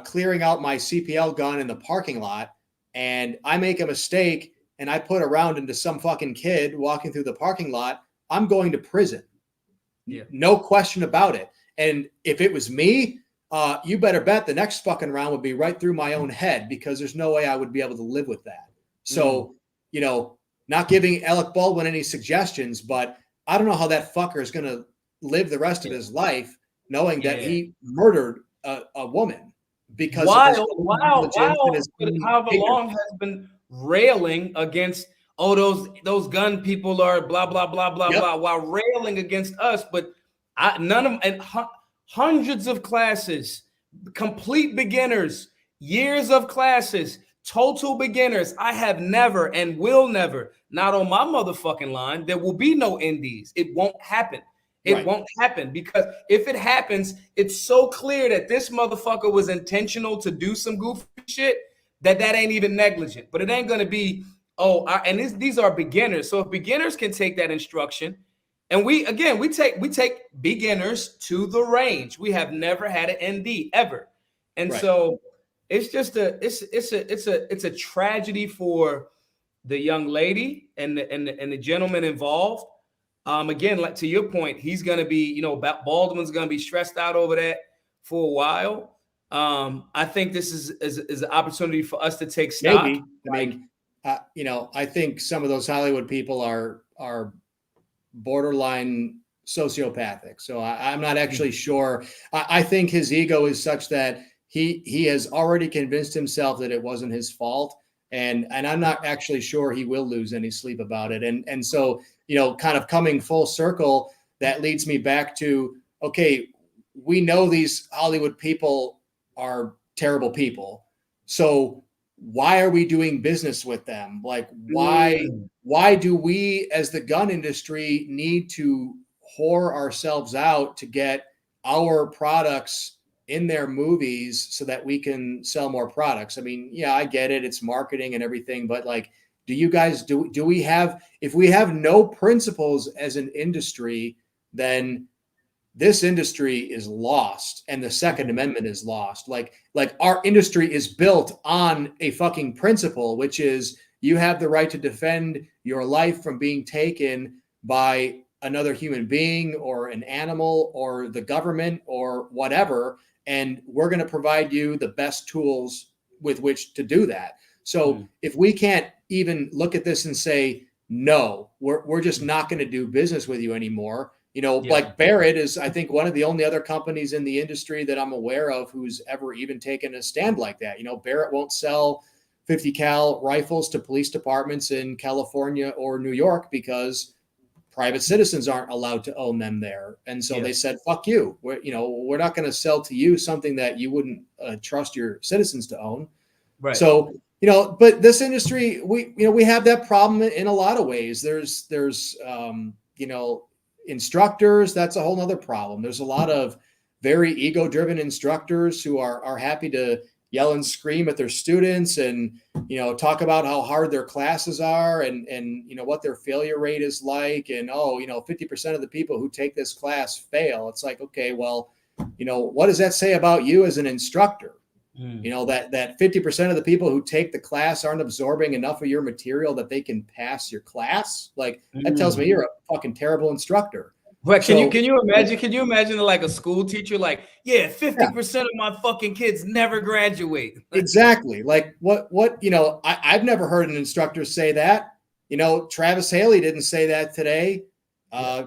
clearing out my CPL gun in the parking lot and I make a mistake and I put a round into some fucking kid walking through the parking lot, I'm going to prison. Yeah. No question about it. And if it was me, you better bet the next fucking round would be right through my own head, because there's no way I would be able to live with that. So, not giving Alec Baldwin any suggestions, but I don't know how that fucker is going to live the rest of his life knowing that he murdered a woman because however ignorance. long has been railing against, those gun people are blah, blah, blah, blah, blah, while railing against us. But hundreds of classes, complete beginners, years of classes, total beginners. I have never and will never, not on my motherfucking line, there will be no NDs. It won't happen. It won't happen, because if it happens, it's so clear that this motherfucker was intentional to do some goofy shit that ain't even negligent. But it ain't going to be, these are beginners. So if beginners can take that instruction, and we take beginners to the range. We have never had an ND ever. And so it's just it's a tragedy for the young lady and the gentleman involved. Again, like to your point, he's going to be, Baldwin's going to be stressed out over that for a while. I think this is an opportunity for us to take stock. Maybe. I think some of those Hollywood people are borderline sociopathic. So I'm not actually sure. I think his ego is such that he has already convinced himself that it wasn't his fault. And I'm not actually sure he will lose any sleep about it. And so, kind of coming full circle, that leads me back to, okay, we know these Hollywood people are terrible people. So why are we doing business with them? Like, why do we as the gun industry need to whore ourselves out to get our products in their movies so that we can sell more products? I mean, yeah, I get it. It's marketing and everything, but like, do you guys, do we have, if we have no principles as an industry, then this industry is lost and the Second Amendment is lost. Like our industry is built on a fucking principle, which is you have the right to defend your life from being taken by another human being or an animal or the government or whatever. And we're going to provide you the best tools with which to do that. So if we can't even look at this and say, no, we're just not going to do business with you anymore. Like Barrett is, I think, one of the only other companies in the industry that I'm aware of who's ever even taken a stand like that. Barrett won't sell 50 cal rifles to police departments in California or New York because private citizens aren't allowed to own them there. And so they said, fuck you. We're not going to sell to you something that you wouldn't trust your citizens to own. Right. So, but this industry, we have that problem in a lot of ways. There's instructors, that's a whole nother problem. There's a lot of very ego-driven instructors who are happy to yell and scream at their students and, talk about how hard their classes are and what their failure rate is like. And, 50% of the people who take this class fail. It's like, okay, well, what does that say about you as an instructor? That 50% of the people who take the class aren't absorbing enough of your material that they can pass your class. Like that tells me you're a fucking terrible instructor. But can you imagine like a school teacher, like, 50% of my fucking kids never graduate. Exactly. Like what, I've never heard an instructor say that. Travis Haley didn't say that today.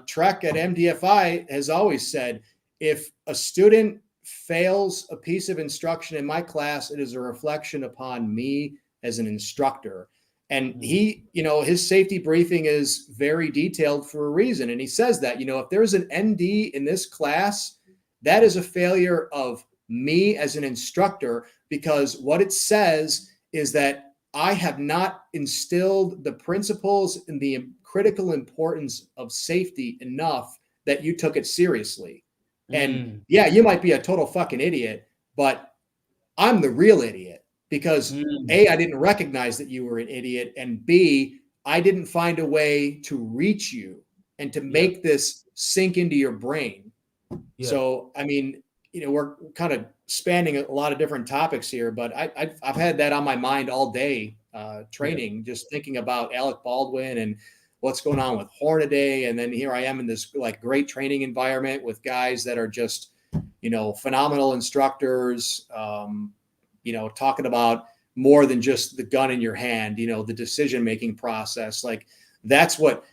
Trek at MDFI has always said, if a student fails a piece of instruction in my class, it is a reflection upon me as an instructor. And he, his safety briefing is very detailed for a reason. And he says that, if there's an ND in this class, that is a failure of me as an instructor, because what it says is that I have not instilled the principles and the critical importance of safety enough that you took it seriously. And yeah, you might be a total fucking idiot, but I'm the real idiot because A, I didn't recognize that you were an idiot, and B, I didn't find a way to reach you and to make this sink into your brain. Yeah. So, I mean, we're kind of spanning a lot of different topics here, but I've had that on my mind all day, training, just thinking about Alec Baldwin and what's going on with Hornady. And then here I am in this like great training environment with guys that are just, phenomenal instructors, talking about more than just the gun in your hand, the decision-making process. Like that's what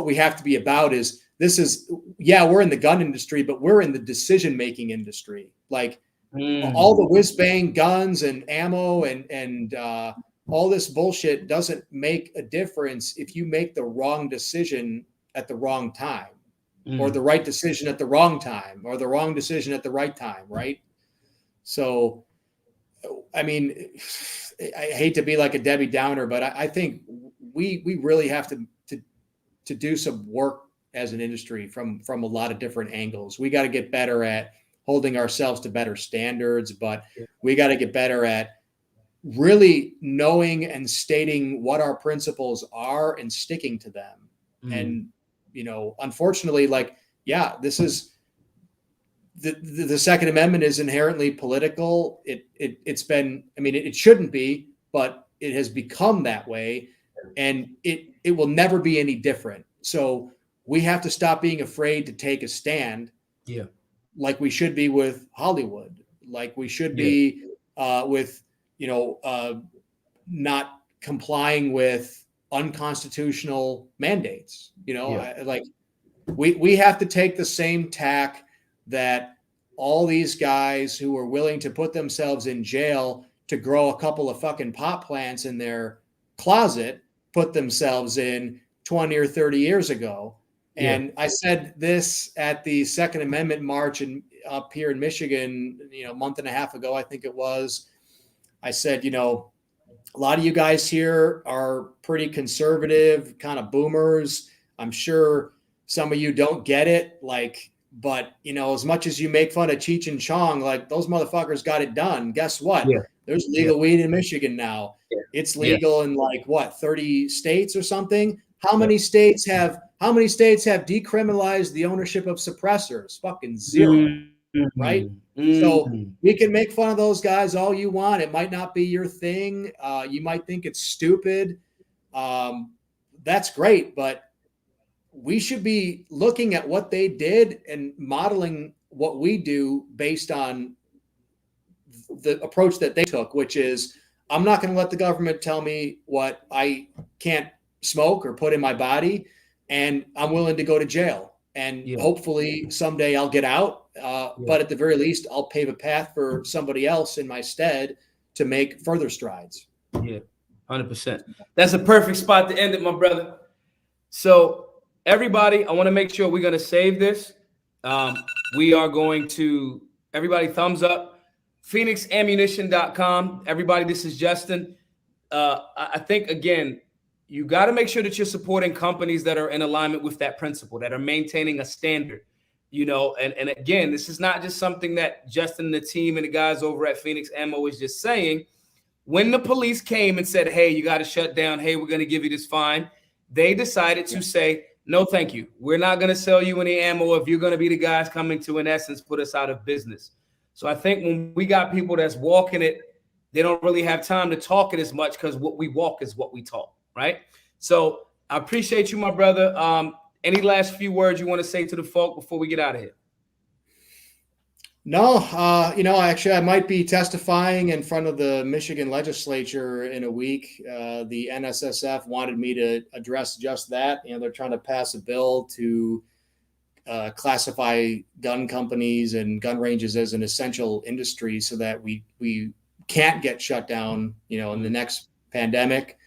we have to be about we're in the gun industry, but we're in the decision-making industry. Like all the whiz bang guns and ammo and all this bullshit doesn't make a difference if you make the wrong decision at the wrong time, or the right decision at the wrong time, or the wrong decision at the right time. Right. So, I mean, I hate to be like a Debbie Downer, but I think we really have to do some work as an industry from a lot of different angles. We got to get better at holding ourselves to better standards, but we got to get better at really knowing and stating what our principles are and sticking to them. And, unfortunately, this is the Second Amendment is inherently political. It's been, it shouldn't be, but it has become that way, and it will never be any different. So we have to stop being afraid to take a stand. Yeah. Like we should be with Hollywood, like we should be with, not complying with unconstitutional mandates. We have to take the same tack that all these guys who are willing to put themselves in jail to grow a couple of fucking pot plants in their closet put themselves in 20 or 30 years ago. And I said this at the Second Amendment march up here in Michigan, a month and a half ago, I think it was. I said, a lot of you guys here are pretty conservative, kind of boomers. I'm sure some of you don't get it, but as much as you make fun of Cheech and Chong, those motherfuckers got it done. Guess what? Yeah. There's legal weed in Michigan now. Yeah. It's legal in 30 states or something. How many states have decriminalized the ownership of suppressors? Fucking zero, right? So we can make fun of those guys all you want. It might not be your thing. You might think it's stupid. That's great, but we should be looking at what they did and modeling what we do based on the approach that they took, which is I'm not going to let the government tell me what I can't smoke or put in my body, and I'm willing to go to jail. And hopefully someday I'll get out. But at the very least, I'll pave a path for somebody else in my stead to make further strides. Yeah, 100%. That's a perfect spot to end it, my brother. So everybody, I want to make sure we're going to save this. We are going to, everybody thumbs up, phoenixammunition.com. Everybody, this is Justin. I think, again, you got to make sure that you're supporting companies that are in alignment with that principle, that are maintaining a standard, and again, this is not just something that Justin and the team and the guys over at Fenix Ammo is just saying. When the police came and said, hey, you got to shut down, hey, we're going to give you this fine, they decided to say, no, thank you. We're not going to sell you any ammo if you're going to be the guys coming to, in essence, put us out of business. So I think when we got people that's walking it, they don't really have time to talk it as much, because what we walk is what we talk. Right. So I appreciate you, my brother. Any last few words you want to say to the folk before we get out of here? No, actually, I might be testifying in front of the Michigan legislature in a week. The NSSF wanted me to address just that. They're trying to pass a bill to classify gun companies and gun ranges as an essential industry so that we can't get shut down, in the next pandemic.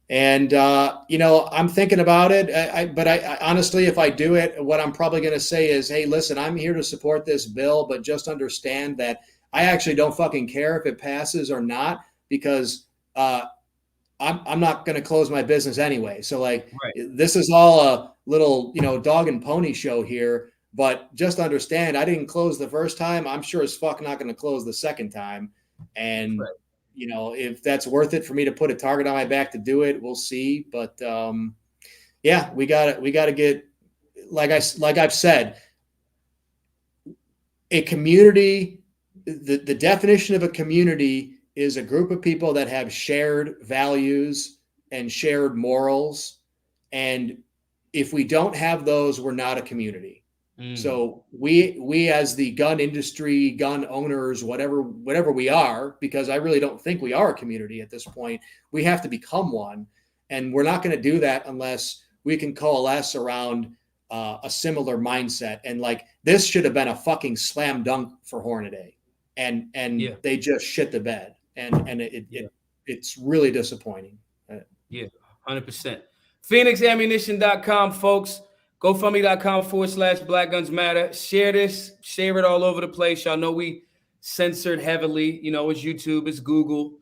And, I'm thinking about it. But I honestly, if I do it, what I'm probably going to say is, hey, listen, I'm here to support this bill, but just understand that I actually don't fucking care if it passes or not, because I'm not going to close my business anyway. So like, This is all a little, dog and pony show here, but just understand I didn't close the first time. I'm sure as fuck not going to close the second time. And, if that's worth it for me to put a target on my back to do it, we'll see. But we got to get, like I've said, a community. The definition of a community is a group of people that have shared values and shared morals. And if we don't have those, we're not a community. So we as the gun industry, gun owners, whatever we are, because I really don't think we are a community at this point, we have to become one. And we're not going to do that unless we can coalesce around a similar mindset. And like, this should have been a fucking slam dunk for Hornady. And they just shit the bed. And it's really disappointing. 100%. FenixAmmunition.com, folks. GoFundMe.com/Black Guns Matter. Share this. Share it all over the place. Y'all know we censored heavily. It's YouTube. It's Google.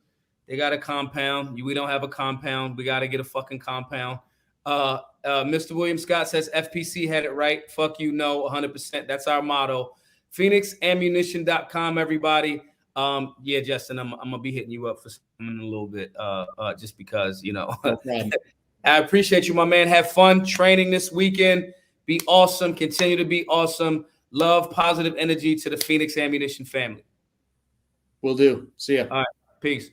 They got a compound. We don't have a compound. We got to get a fucking compound. Mr. William Scott says FPC had it right. Fuck you. No, 100%. That's our motto. FenixAmmunition.com, everybody. Justin, I'm going to be hitting you up for something in a little bit, just because, No I appreciate you, my man. Have fun training this weekend. Be awesome. Continue to be awesome. Love, positive energy to the Fenix Ammunition family. Will do. See ya. All right. Peace.